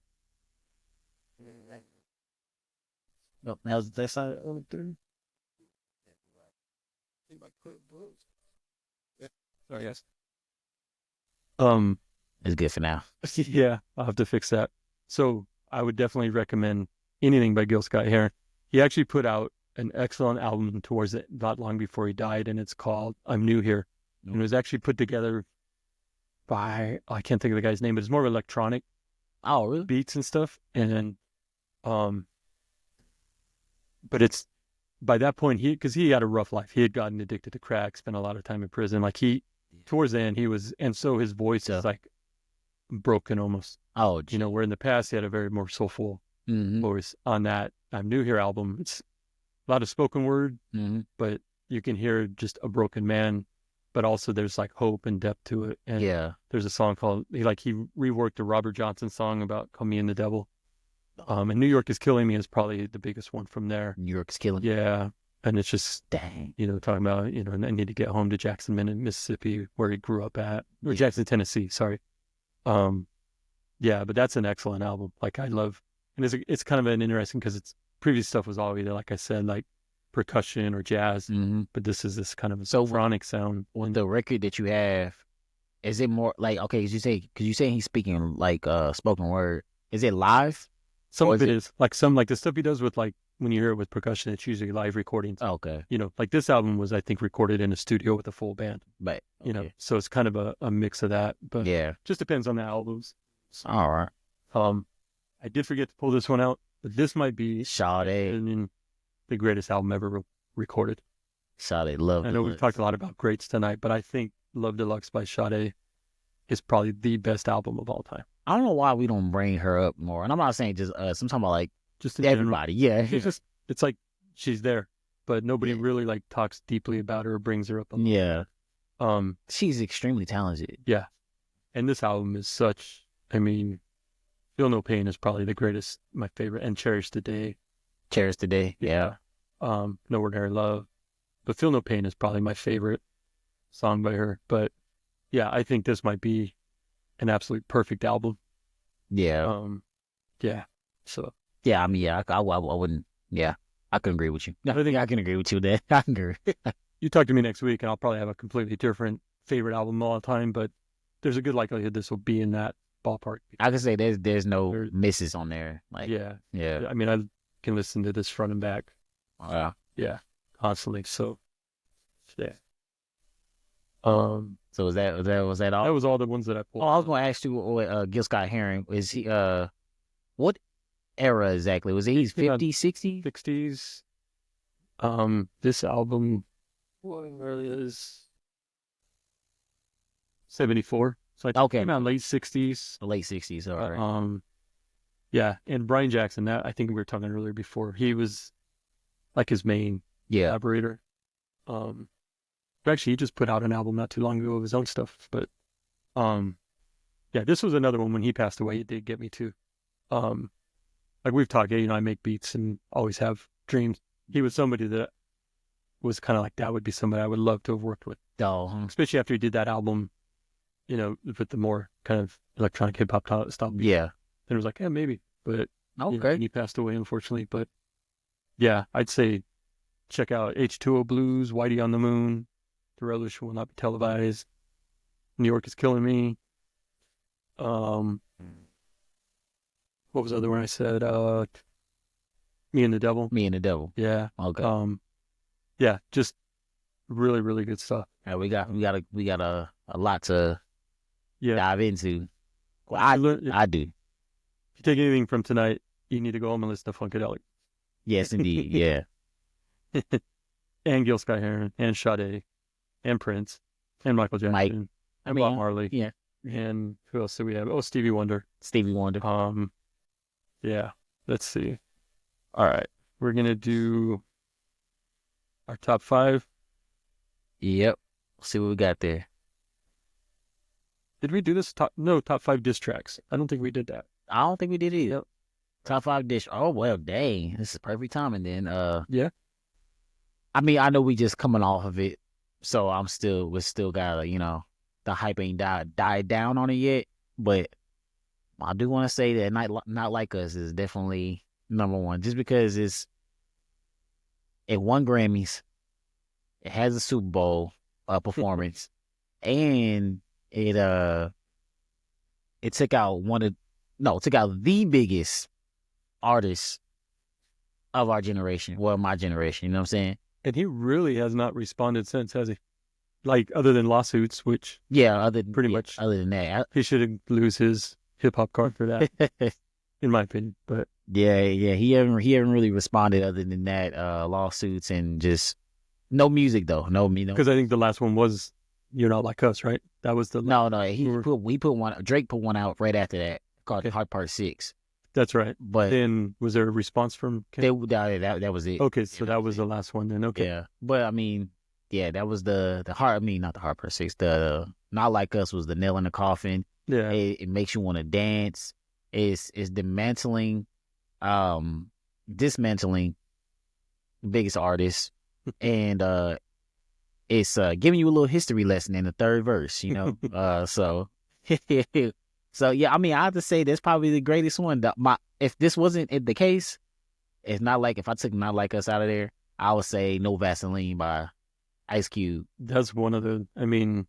No, that's not. Sorry, yes. It's good for now. Yeah, I'll have to fix that. So I would definitely recommend anything by Gil Scott Heron. He actually put out an excellent album towards it not long before he died, and it's called I'm New Here. And it was actually put together by, I can't think of the guy's name, but it's more electronic really? beats and stuff. And then, but it's, by that point, because he had a rough life. He had gotten addicted to crack, spent a lot of time in prison. Like towards the end, and so his voice is like broken almost. Oh, geez. Where in the past he had a very more soulful voice. On that I'm New Here album, it's a lot of spoken word, but you can hear just a broken man, but also there's like hope and depth to it. And there's a song called, he reworked a Robert Johnson song about Call Me and the Devil. And New York is Killing Me is probably the biggest one from there. New York's Killing Me. Yeah. And it's just, dang, talking about, I need to get home to Jackson, Mississippi, where he grew up at, or Jackson, Tennessee, sorry. But that's an excellent album. Like, I love, and it's kind of an interesting, because its previous stuff was all either, like I said, like percussion or jazz, but this is this kind of a symphonic sound. On the record that you have, is it more like, okay, because you say he's speaking like spoken word, is it live? Some of it is like the stuff he does with, like, when you hear it with percussion, it's usually live recordings. Oh, okay. Like this album was, I think, recorded in a studio with a full band. But so it's kind of a mix of that. But just depends on the albums. So, all right. I did forget to pull this one out, but this might be Sade, the greatest album ever recorded. Sade, Love. I know we've talked a lot about greats tonight, but I think Love Deluxe by Sade is probably the best album of all time. I don't know why we don't bring her up more. And I'm not saying just us. I'm talking about like just everybody. Yeah. It's like she's there, but nobody really like talks deeply about her or brings her up. Yeah. She's extremely talented. Yeah. And this album is such, I mean, Feel No Pain is probably the greatest, my favorite, and Cherish the Day. Cherish the Day. Yeah. No Ordinary Love. But Feel No Pain is probably my favorite song by her. But yeah, I think this might be an absolute perfect album. Yeah. So. Yeah, I mean, I wouldn't. Yeah, I can agree with you. I think I can agree with you there. I can agree. You talk to me next week, and I'll probably have a completely different favorite album all the time. But there's a good likelihood this will be in that ballpark. I can say there's no misses on there. Like yeah. I mean, I can listen to this front and back. Yeah, constantly. So yeah. So was that all? That was all the ones that I pulled. Oh, I was going to ask you, Gil Scott Heron, is he what era exactly? Was he 50s, 60s? 60s. This album really is 74. So I came out late 60s. Late 60s, all right. Yeah, and Brian Jackson, that I think we were talking earlier before, he was like his main collaborator. Actually, he just put out an album not too long ago of his own stuff. But this was another one when he passed away. It did get me too. Like we've talked, I make beats and always have dreams. He was somebody that was kind of like, that would be somebody I would love to have worked with. Oh, especially after he did that album with the more kind of electronic hip hop style. Yeah. Then it was like, yeah, maybe. But Okay. and he passed away, unfortunately. But yeah, I'd say check out H2O Blues, Whitey on the Moon, The Revolution Will Not Be Televised, New York is Killing Me. What was the other one I said? Me and the Devil. Me and the Devil. Yeah. Okay. Yeah, just really, really good stuff. Yeah, we got a lot to dive into. Well, If I do. you take anything from tonight, you need to go home and listen to Funkadelic. Yes, indeed. Yeah. And Gil Scott-Heron, and Sade, and Prince, and Michael Jackson, Mike. and Bob Marley. Yeah. And who else do we have? Oh, Stevie Wonder. Stevie Wonder. Yeah. Let's see. All right. We're going to do our top 5. Yep. See what we got there. Did we do this? Top 5 diss tracks. I don't think we did that. I don't think we did either. Yep. Top 5 dish. Oh, well, dang. This is perfect timing then. Yeah. I mean, I know we just coming off of it, so we still got the hype ain't died down on it yet, but I do want to say that Not Like Us is definitely number one, just because it won Grammys, it has a Super Bowl performance, and it took out the biggest artist of our generation, well, my generation, you know what I'm saying? And he really has not responded since, has he? Like, other than lawsuits, which pretty much other than that, he should lose his hip hop card for that, in my opinion. But yeah, he haven't really responded other than that, lawsuits and just no music though, because I think the last one was "You're Not Like Us," right? That was the we put one. Drake put one out right after that called Heart Part 6. That's right. But then was there a response from Ken? That was it. Okay, so that was the last one then. Okay. Yeah, but I mean, yeah, that was the heart. I mean, not the Heart Part 6. The Not Like Us was the nail in the coffin. Yeah, it makes you want to dance. It's dismantling the biggest artist, and it's giving you a little history lesson in the third verse. So. So yeah, I mean, I have to say that's probably the greatest one. If this wasn't the case, if I took Not Like Us out of there, I would say No Vaseline by Ice Cube. That's one of the. I mean,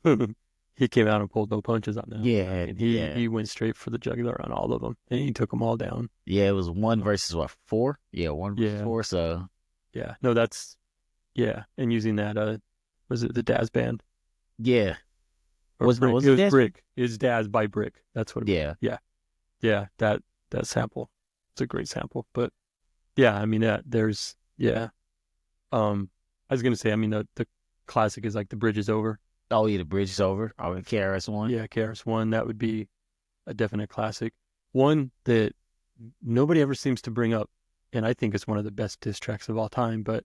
he came out and pulled no punches on that. Yeah, and he went straight for the jugular on all of them, and he took them all down. Yeah, it was 1 versus 4. Yeah, 1 versus 4. So yeah, no, that's and using that was it the Daz Band? Yeah. It was Brick. It's Daz by Brick. That's what it was. Yeah. That sample. It's a great sample. But yeah, I mean there's I was gonna say, I mean the classic is like The Bridge Is Over. Oh yeah, The Bridge Is Over. Oh, KRS-One. Yeah, KRS-One. That would be a definite classic. One that nobody ever seems to bring up, and I think it's one of the best diss tracks of all time. But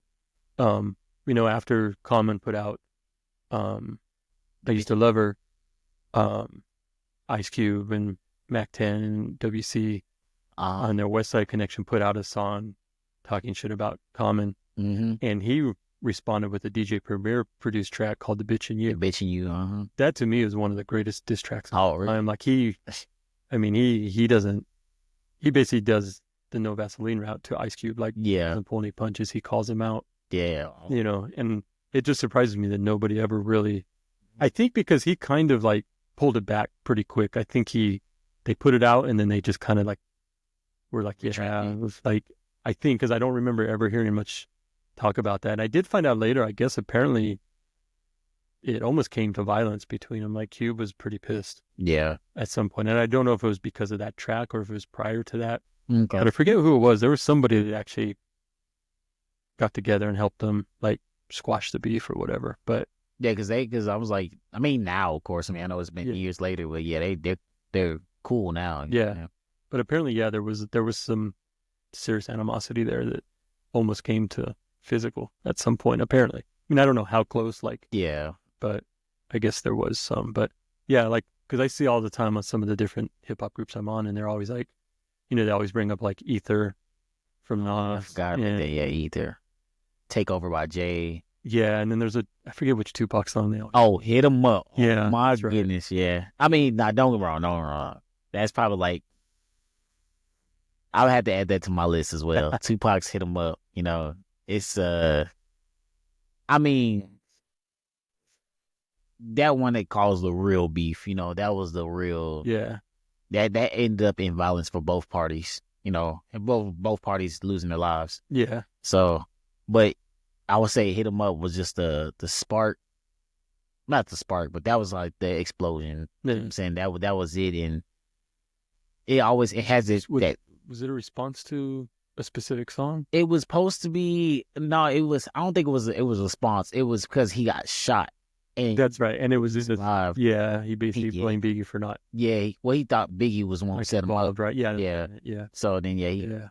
after Common put out I Used to Love Her, Ice Cube and Mac 10 and WC on their West Side Connection put out a song talking shit about Common, and he responded with a DJ Premier produced track called "The Bitch and You." The Bitch and You. That to me is one of the greatest diss tracks. Really? I'm like he basically does the No Vaseline route to Ice Cube. Like, doesn't pull any punches. He calls him out. Yeah. And it just surprises me that nobody ever really. I think because he kind of like pulled it back pretty quick. I think they put it out and then they just kind of like were like, yeah, it was like, I think, because I don't remember ever hearing much talk about that. And I did find out later, I guess apparently it almost came to violence between them. Like Cube was pretty pissed. Yeah. At some point. And I don't know if it was because of that track or if it was prior to that. Okay. But I forget who it was. There was somebody that actually got together and helped them like squash the beef or whatever. But yeah, because I was like, I mean, now of course, I mean, I know it's been years later, but yeah, they're cool now. Yeah. But apparently, there was some serious animosity there that almost came to physical at some point. Apparently, I mean, I don't know how close. Like, but I guess there was some. But yeah, like because I see all the time on some of the different hip hop groups I'm on, and they're always like, they always bring up like Ether from Nas. Ether. Take Over by Jay. Yeah, and then there's I forget which Tupac song they all. Oh, Hit 'Em Up. Yeah, Oh, my that's right. goodness, yeah. I mean, nah, don't get me wrong, don't get me wrong. That's probably like I would have to add that to my list as well. Tupac's Hit 'Em Up. You know, it's I mean, that one that caused the real beef. You know, that was the real. Yeah, That ended up in violence for both parties. You know, and both parties losing their lives. yeah, So, but I would say Hit 'Em Up was just the spark, not the spark, but that was like the explosion. You know what I'm saying that was it, and it has this that. Was it a response to a specific song? It was supposed to be no. It was. I don't think it was. It was a response. It was because he got shot. And That's right, and it was live. Yeah, he basically blamed Biggie for not. Yeah, well, he thought Biggie was the one who set him up, right? Yeah, yeah, yeah. So then, did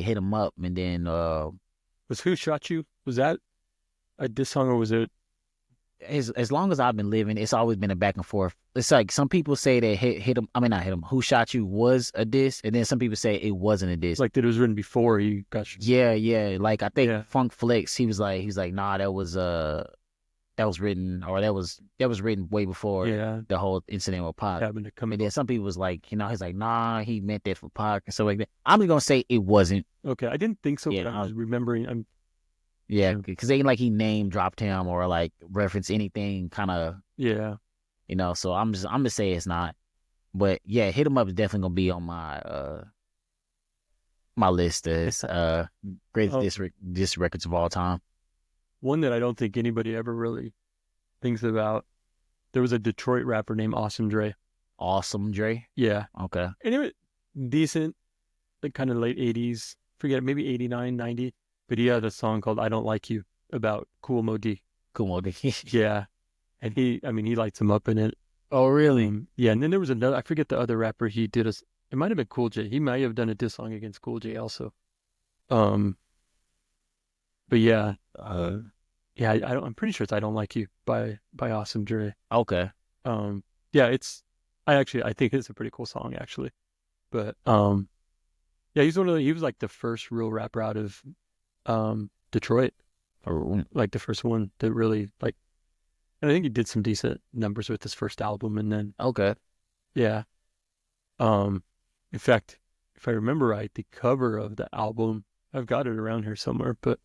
hit him up, and then was Who Shot You? Was that a diss song, or was it? As long as I've been living, it's always been a back and forth. It's like some people say that hit him. I mean, not hit him. Who Shot You was a diss, and then some people say it wasn't a diss. Like that it was written before he got shot. Yeah. Like I think Funk Flex, he was like, nah, that was written, or that was written way before the whole incident with Pac. Happened to come. And then some people was like, you know, he's like, nah, he meant that for Pac and stuff like that. I'm just gonna say it wasn't. Okay, I didn't think so, but I was remembering. Because they ain't like he name dropped him or like reference anything kind of. Yeah. You know, so I'm gonna say it's not. But yeah, Hit 'Em Up is definitely gonna be on my my list as greatest diss records of all time. One that I don't think anybody ever really thinks about. There was a Detroit rapper named Awesome Dre. Awesome Dre? Yeah. Okay. Anyway, decent, like kind of late 80s. Forget, maybe 89, 90. But he had a song called I Don't Like You about Kool Moe Dee. Kool Moe Dee. Yeah. And he lights him up in it. Oh, really? Yeah. And then there was another, I forget the other rapper he did. It might have been Cool J. He might have done a diss song against Cool J also. But yeah. I'm pretty sure it's I Don't Like You by Awesome Dre. Okay. Yeah, I think it's a pretty cool song actually. But yeah, he was like the first real rapper out of Detroit. Or like the first one that really like, and I think he did some decent numbers with his first album, and then yeah. In fact, if I remember right, the cover of the album, I've got it around here somewhere, but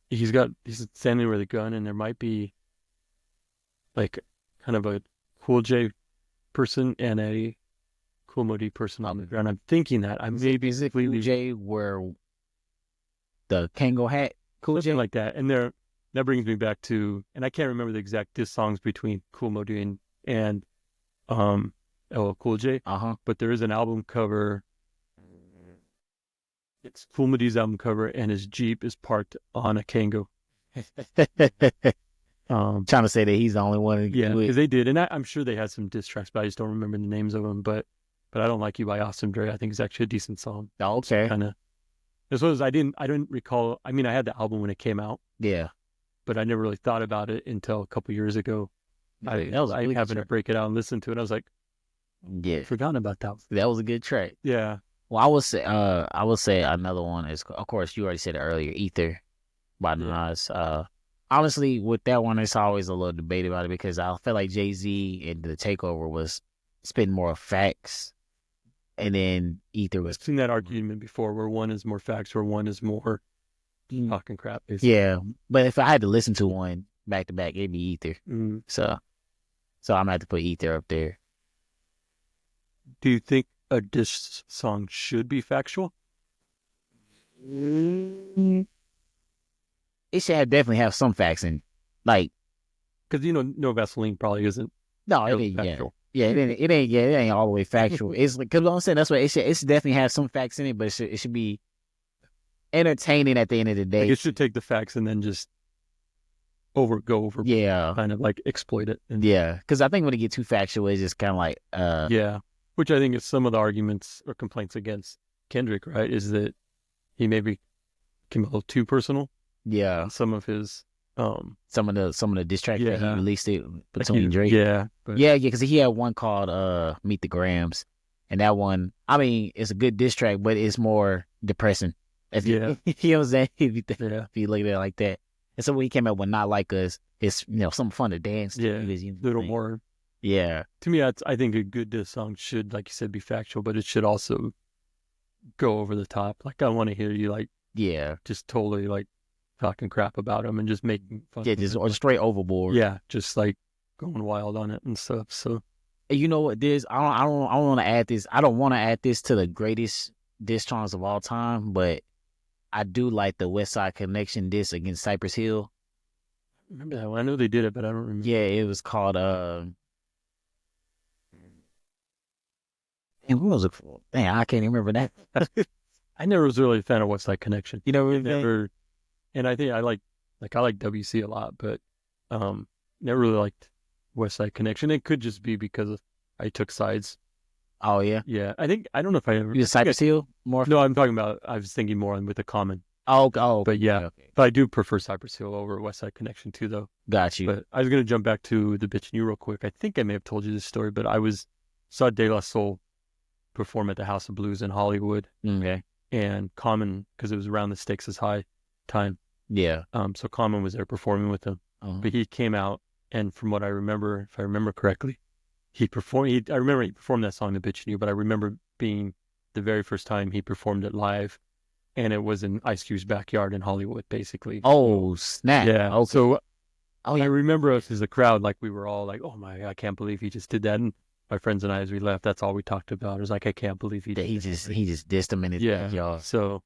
he's standing with a gun, and there might be like kind of a Cool J person and a Kool Moe Dee person on the ground. I'm thinking that I may be Cool J wear the Kango hat, Cool J, like that, and that brings me back to, and I can't remember the exact diss songs between Kool Moe Dee and Cool J. But there is an album cover. It's Kool Moe Dee's album cover, and his Jeep is parked on a Kango. Trying to say that he's the only one. Yeah, because they did, and I'm sure they had some diss tracks, but I just don't remember the names of them. But I Don't Like You by Awesome Dre, I think is actually a decent song. Okay. Kind of. As well as I didn't recall. I mean, I had the album when it came out. Yeah. But I never really thought about it until a couple years ago. I happened to break it out and listen to it. I was like, yeah, forgotten about that. That was a good track. Yeah. Well, I would say another one is, of course, you already said it earlier, Ether by Nas. Honestly, with that one, it's always a little debate about it because I feel like Jay-Z and The Takeover was spitting more facts, and then Ether was. I've seen that argument before, where one is more facts, or one is more talking crap. Basically. Yeah, but if I had to listen to one back to back, it'd be Ether. So I'm gonna have to put Ether up there. Do you think a diss song should be factual? It should definitely have some facts in, like, because No Vaseline probably isn't. No, it ain't factual. Yeah, it ain't all the way factual. It's like, because I'm saying that's what it should definitely have some facts in it, but it should be entertaining at the end of the day. Like, it should take the facts and then just go over. Yeah, kind of like exploit it. Yeah, because I think when it gets too factual, it's just kind of like yeah, which I think is some of the arguments or complaints against Kendrick, right? Is that he maybe came a little too personal. Yeah, some of his some of the diss tracks that he released it between Drake. Yeah, because he had one called Meet the Grams, and that one, I mean, it's a good diss track, but it's more depressing. If Yeah. you know what I'm saying? Yeah. If you look at it like that. And so when he came out with Not Like Us, it's something fun to dance to. Yeah. You know, Little more. yeah. To me, I think a good diss song should, like you said, be factual, but it should also go over the top. Like I want to hear you like Yeah. just totally like talking crap about him and just making fun Yeah, of just him. or straight overboard. Yeah, just like going wild on it and stuff. So And you know what? I don't want to add this. I don't want to add this to the greatest diss songs of all time, but I do like the West Side Connection diss against Cypress Hill. remember that one. I know they did it, but I don't remember. Yeah, it was called and what was it for? Dang, I can't even remember that. I never was really a fan of West Side Connection. You know, Never, and I think I like WC a lot, but never really liked West Side Connection. It could just be because I took sides. oh yeah, Yeah, I don't know if I ever. you was Cypress Hill more. No, I'm talking about. I was thinking more on with the Common, Oh, but yeah, okay. but I do prefer Cypress Hill over West Side Connection too, though. Got you. But I was gonna jump back to the Bitch and You real quick. I think I may have told you this story, but I saw De La Soul perform at the House of Blues in Hollywood, Okay. and Common, because it was around the Stakes is High time. Yeah. So Common was there performing with him, but he came out, and from what I remember, if I remember correctly, I remember he performed that song, "The Bitch and You," but I remember being the very first time he performed it live, and it was in Ice Cube's backyard in Hollywood, basically. Oh snap! Yeah. Okay. So Oh I yeah. remember us as a crowd, like we were all like, "Oh my, I can't believe he just did that." And my friends and I, as we left, that's all we talked about. It was like, "I can't believe he That did he that." just dissed him in his Yeah. backyard. So,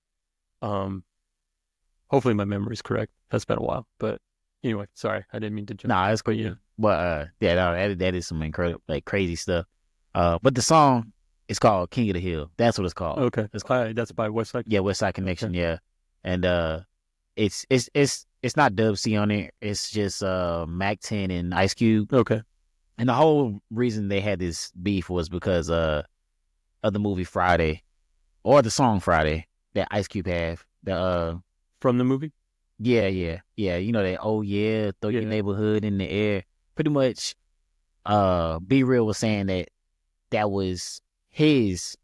hopefully my memory's correct. That's been a while, but anyway, sorry, I didn't mean to jump. Nah, it's cool. Yeah. But yeah, no, that is some incredible, like crazy stuff. But the song is called King of the Hill. That's what it's called. Okay. That's by West Side. Yeah, West Side Connection. Okay. Yeah, and it's not Dub C on it. It's just Mac 10 and Ice Cube. Okay. And the whole reason they had this beef was because of the movie Friday, or the song Friday that Ice Cube had. The From the movie. yeah. You know that, oh yeah, throw your neighborhood in the air. Pretty much, Be Real was saying that was his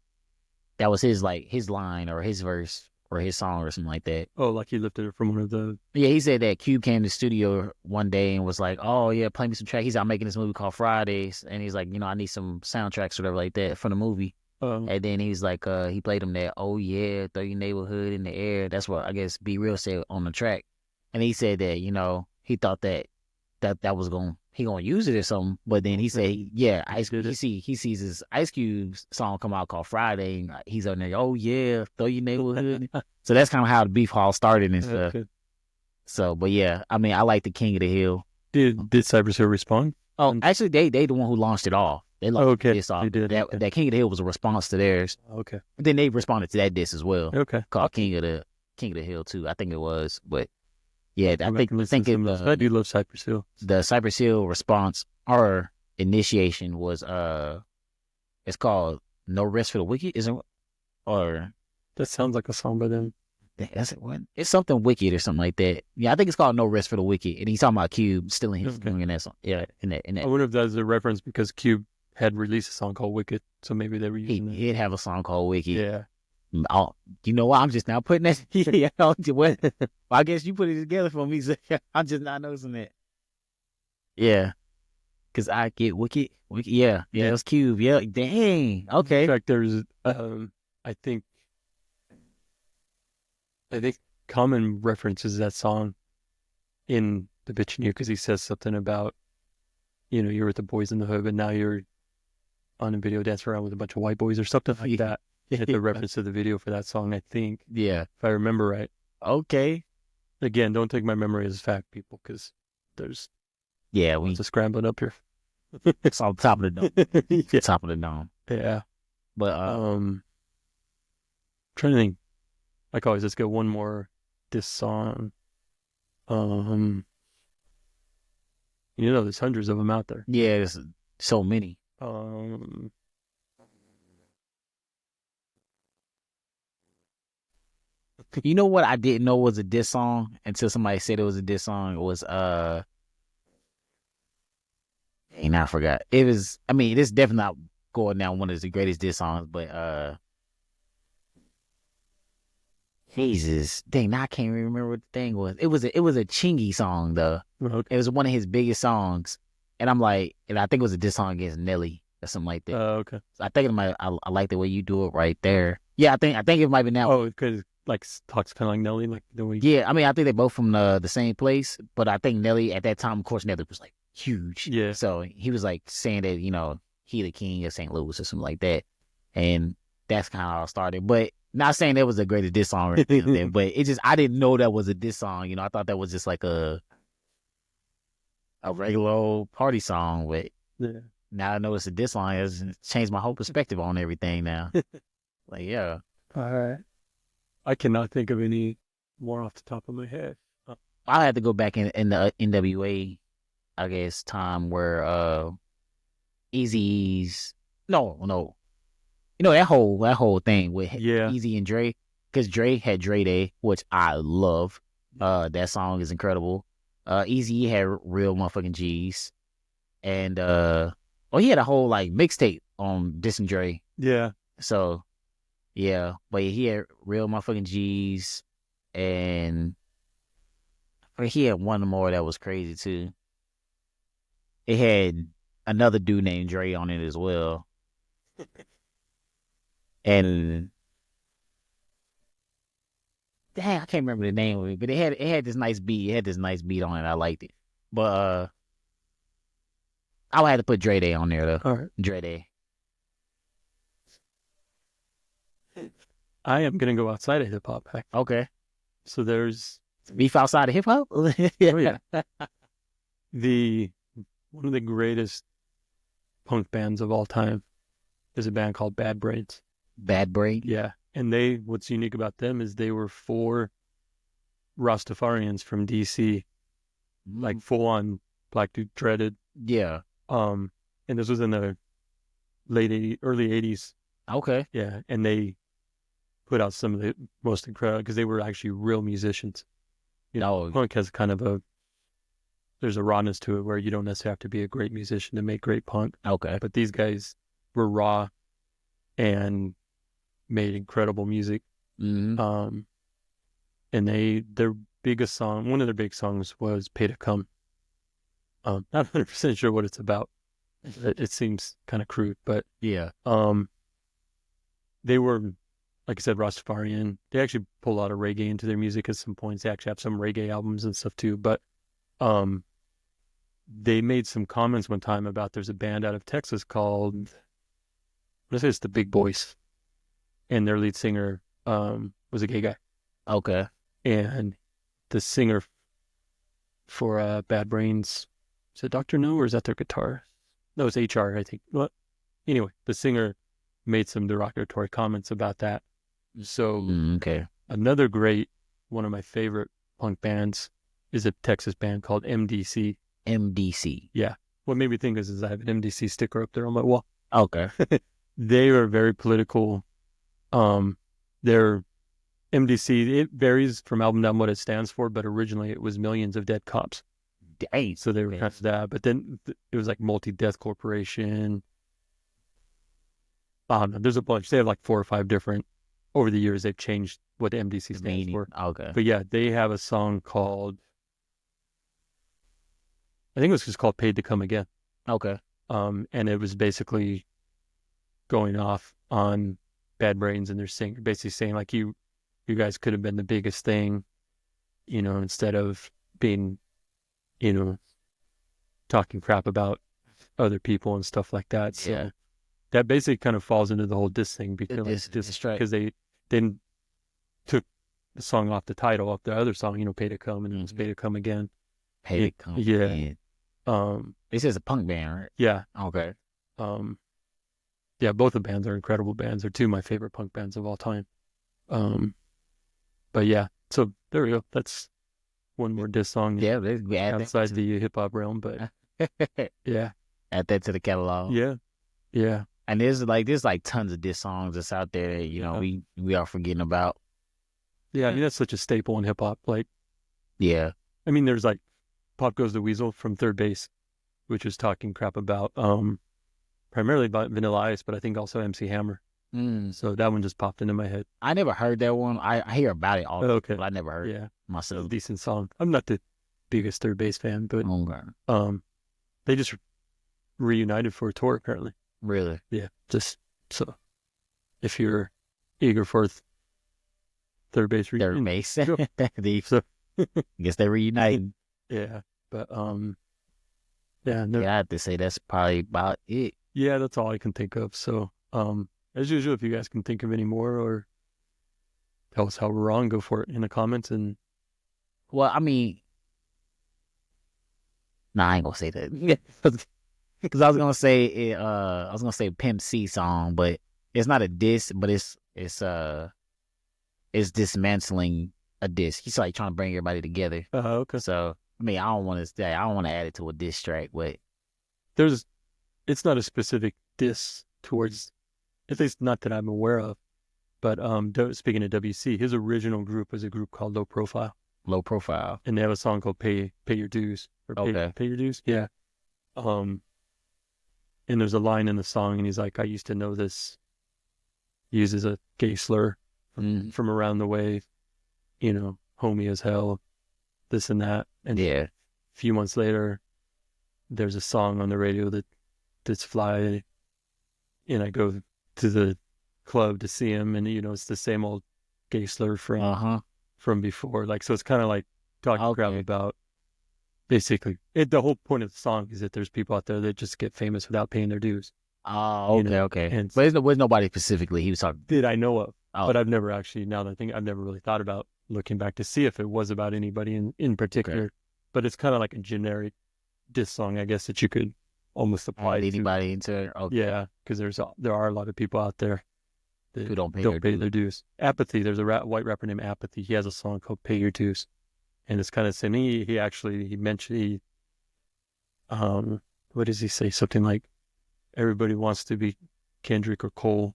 like his line or his verse or his song or something like that. Oh, like he lifted it from one of the. Yeah, he said that Cube came to the studio one day and was like, "Oh yeah, play me some track." He's out making this movie called Fridays, and he's like, I need some soundtracks or whatever like that for the movie. And then he's like, he played him that, "Oh yeah, throw your neighborhood in the air." That's what I guess Be Real said on the track, and he said that he thought that was gonna use it or something, but then he said, yeah, he sees his Ice Cube song come out called Friday, and he's on there, "Oh yeah, throw your neighborhood." So that's kind of how the beef hall started and stuff. Okay. So, but yeah, I mean, I like the King of the Hill. Did Cypress Hill respond? Oh, actually, they the one who launched it all. They launched this off. They did. That King of the Hill was a response to theirs. Okay. But then they responded to that diss as well. Okay. Called King of the Hill too. I think it was, but yeah, I think I do love Cypress Hill. The Cypress Hill response or initiation was it's called "No Rest for the Wicked," isn't it? Or that sounds like a song by them. That's it. What? It's something wicked or something like that. Yeah, I think it's called "No Rest for the Wicked," and he's talking about Cube stealing his song in that song. Yeah, in that. I wonder if that's a reference because Cube had released a song called "Wicked," so maybe they were using it. He'd have a song called "Wicked." Yeah. You know what? I'm just now putting that. Yeah, well, I guess you put it together for me. So I'm just not noticing that. Yeah, because I get wicked. Yeah, it was Cube. Yeah, dang. Okay. In fact, there's I think Common references that song in The Bitch and You because he says something about, you're with the boys in the hood, but now you're on a video dancing around with a bunch of white boys or something like that. It's a reference to the video for that song, I think. Yeah. If I remember right. Okay. Again, don't take my memory as fact, people, because there's we just scrambling up here. It's on top of the dome. Yeah. Top of the dome. Yeah. But trying to think. Like always, let's get one more diss song. There's hundreds of them out there. Yeah, there's so many. You know what I didn't know was a diss song until somebody said it was a diss song? It was I forgot. It was, I mean, it's definitely not going down one of the greatest diss songs, but Jesus, dang, now I can't even remember what the thing was. It was a Chingy song though. Okay. It was one of his biggest songs, and I'm like, and I think it was a diss song against Nelly or something like that. Okay. So I think it might. I like the way you do it right there. Yeah, I think it might be now. Oh, because like talks kind of like Nelly, like the way. Yeah, I mean, I think they're both from the same place, but I think Nelly at that time, of course, Nelly was like huge. Yeah. So he was like saying that he the king of St. Louis or something like that, and that's kind of how it started. But not saying that was the greatest diss song or anything like that, but it just I didn't know that was a diss song. I thought that was just like a regular old party song. But Yeah. now I know it's a diss song. It's changed my whole perspective on everything now. Like yeah, All right. I cannot think of any more off the top of my head. I had to go back in the NWA, I guess, time where Eazy's no, that whole thing with Yeah. Easy and Dre, because Dre had Dre Day, which I love. That song is incredible. Easy had real motherfucking G's, and he had a whole like mixtape on dissing Dre. Yeah. So yeah, but he had real motherfucking G's, and he had one more that was crazy too. It had another dude named Dre on it as well. And dang, I can't remember the name of it, but it had this nice beat. It had this nice beat on it. I liked it. But I would have to put Dre Day on there though. All right. Dre Day. I am gonna go outside of hip hop. Okay. So there's Beef outside of hip hop? yeah. One of the greatest punk bands of all time is a band called Bad Brains. Bad Brain. Yeah. And what's unique about them is they were 4 Rastafarians from DC, like full on black dude dreaded. Yeah. And this was in the early 80s. Okay. Yeah. And they put out some of the most incredible, because they were actually real musicians. Punk has kind of there's a rawness to it where you don't necessarily have to be a great musician to make great punk. Okay. But these guys were raw and made incredible music. Mm-hmm. And their biggest song, one of their big songs was Pay to Come. Not 100% sure what it's about. It seems kind of crude, but Yeah. they were, like I said, Rastafarian. They actually pull a lot of reggae into their music at some points. They actually have some reggae albums and stuff too. But they made some comments one time about there's a band out of Texas called, let's say it's the Big Boys, and their lead singer was a gay guy. Okay. And the singer for Bad Brains, is it Dr. No, or is that their guitar? No, it's HR, I think. Well, anyway, the singer made some derogatory comments about that. So okay. Another great, one of my favorite punk bands is a Texas band called MDC. MDC. Yeah. What made me think is I have an MDC sticker up there on my wall. Okay. They are very political. Their MDC, it varies from album to album what it stands for, but originally it was Millions of Dead Cops. Dang. So they were kind of that. But then it was like Multi-Death Corporation. I don't know. There's a bunch. They have like 4 or 5 different. Over the years, they've changed what MDC stands for. Okay. But yeah, they have a song called, I think it was just called Paid to Come Again. Okay. And it was basically going off on Bad Brains and their singer, basically saying like you guys could have been the biggest thing, instead of being, talking crap about other people and stuff like that. So Yeah. that basically kind of falls into the whole diss thing because they then took the song off the title of the other song, Pay to Come, and it was Pay to Come Again. Pay to Come. Yeah. Again. This is a punk band, right? Yeah. Okay. Yeah, both the bands are incredible bands. They're 2 of my favorite punk bands of all time. But yeah, so there we go. That's one more diss song. Yeah, we add outside the hip hop realm, but yeah, add that to the catalog. Yeah, yeah. And there's like tons of diss songs that's out there that we are forgetting about. Yeah, I mean that's such a staple in hip hop. Like, yeah, I mean there's like Pop Goes the Weasel from Third Base, which is talking crap about primarily about Vanilla Ice, but I think also MC Hammer. Mm. So that one just popped into my head. I never heard that one. I hear about it often, Okay. but I never heard it Yeah. It's a myself. decent song. I'm not the biggest Third Base fan, but Okay. they just reunited for a tour apparently. Really? Yeah. Just so if you're eager for Third Base Third reunion. base. Sure. So guess they're reuniting. Yeah. But yeah, no, Yeah, I have to say that's probably about it. yeah, that's all I can think of. So as usual, if you guys can think of any more or tell us how we're wrong, go for it in the comments. And Well, I mean, nah, I ain't gonna say that. Because I was gonna say I was gonna say Pimp C song, but it's not a diss, but it's dismantling a diss. He's like trying to bring everybody together. okay. So I mean, I don't want to add it to a diss track, but It's not a specific diss towards, at least not that I'm aware of. But speaking of WC, his original group was a group called Low Profile. Low Profile. And they have a song called Pay Your Dues. Or Pay Your Dues? Yeah. And there's a line in the song, and he's like, I used to know this. He uses a gay slur from around the way, homie as hell, this and that. And yeah, a few months later, there's a song on the radio that's fly, and I go to the club to see him, and it's the same old gay slur from before. Like, so it's kind of like talking crap about. Basically, the whole point of the song is that there's people out there that just get famous without paying their dues. Oh, okay, okay. And but there's nobody specifically he was talking. That I know of, but I've never actually. Now that I think, I've never really thought about looking back to see if it was about anybody in particular. Okay. But it's kind of like a generic diss song, I guess, that you could almost apply to anybody into. Okay. Yeah, because there are a lot of people out there that who don't pay their dues. Apathy. There's a white rapper named Apathy. He has a song called "Pay Your Dues." And it's kind of saying he mentioned what does he say? Something like, everybody wants to be Kendrick or Cole,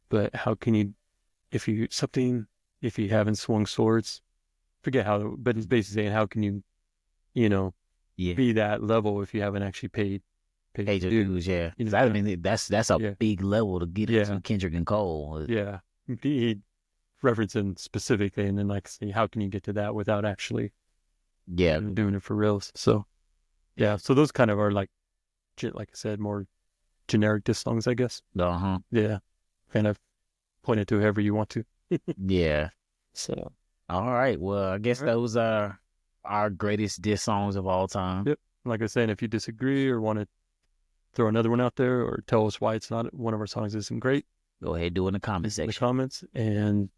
but how can you, if you haven't swung swords, forget how, but he's basically saying, how can you, be that level if you haven't actually paid your dues? Yeah. I mean, that's a big level to get into Kendrick and Cole. Yeah. He referencing specifically, and then see how can you get to that without actually doing it for reals. So so those kind of are like I said, more generic diss songs, I guess. Yeah, kind of point it to whoever you want to. Yeah. So all right, well, I guess those are our greatest diss songs of all time. Yep. Like I said, if you disagree or want to throw another one out there or tell us why it's not one of our songs isn't great, go ahead, do it in the comment section. The comments, and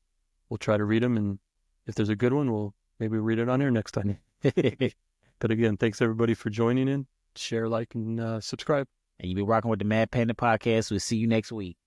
we'll try to read them, and if there's a good one, we'll maybe read it on air next time. But again, thanks everybody for joining in. Share, like, and subscribe. And you'll be rocking with the Mad Panda podcast. We'll see you next week.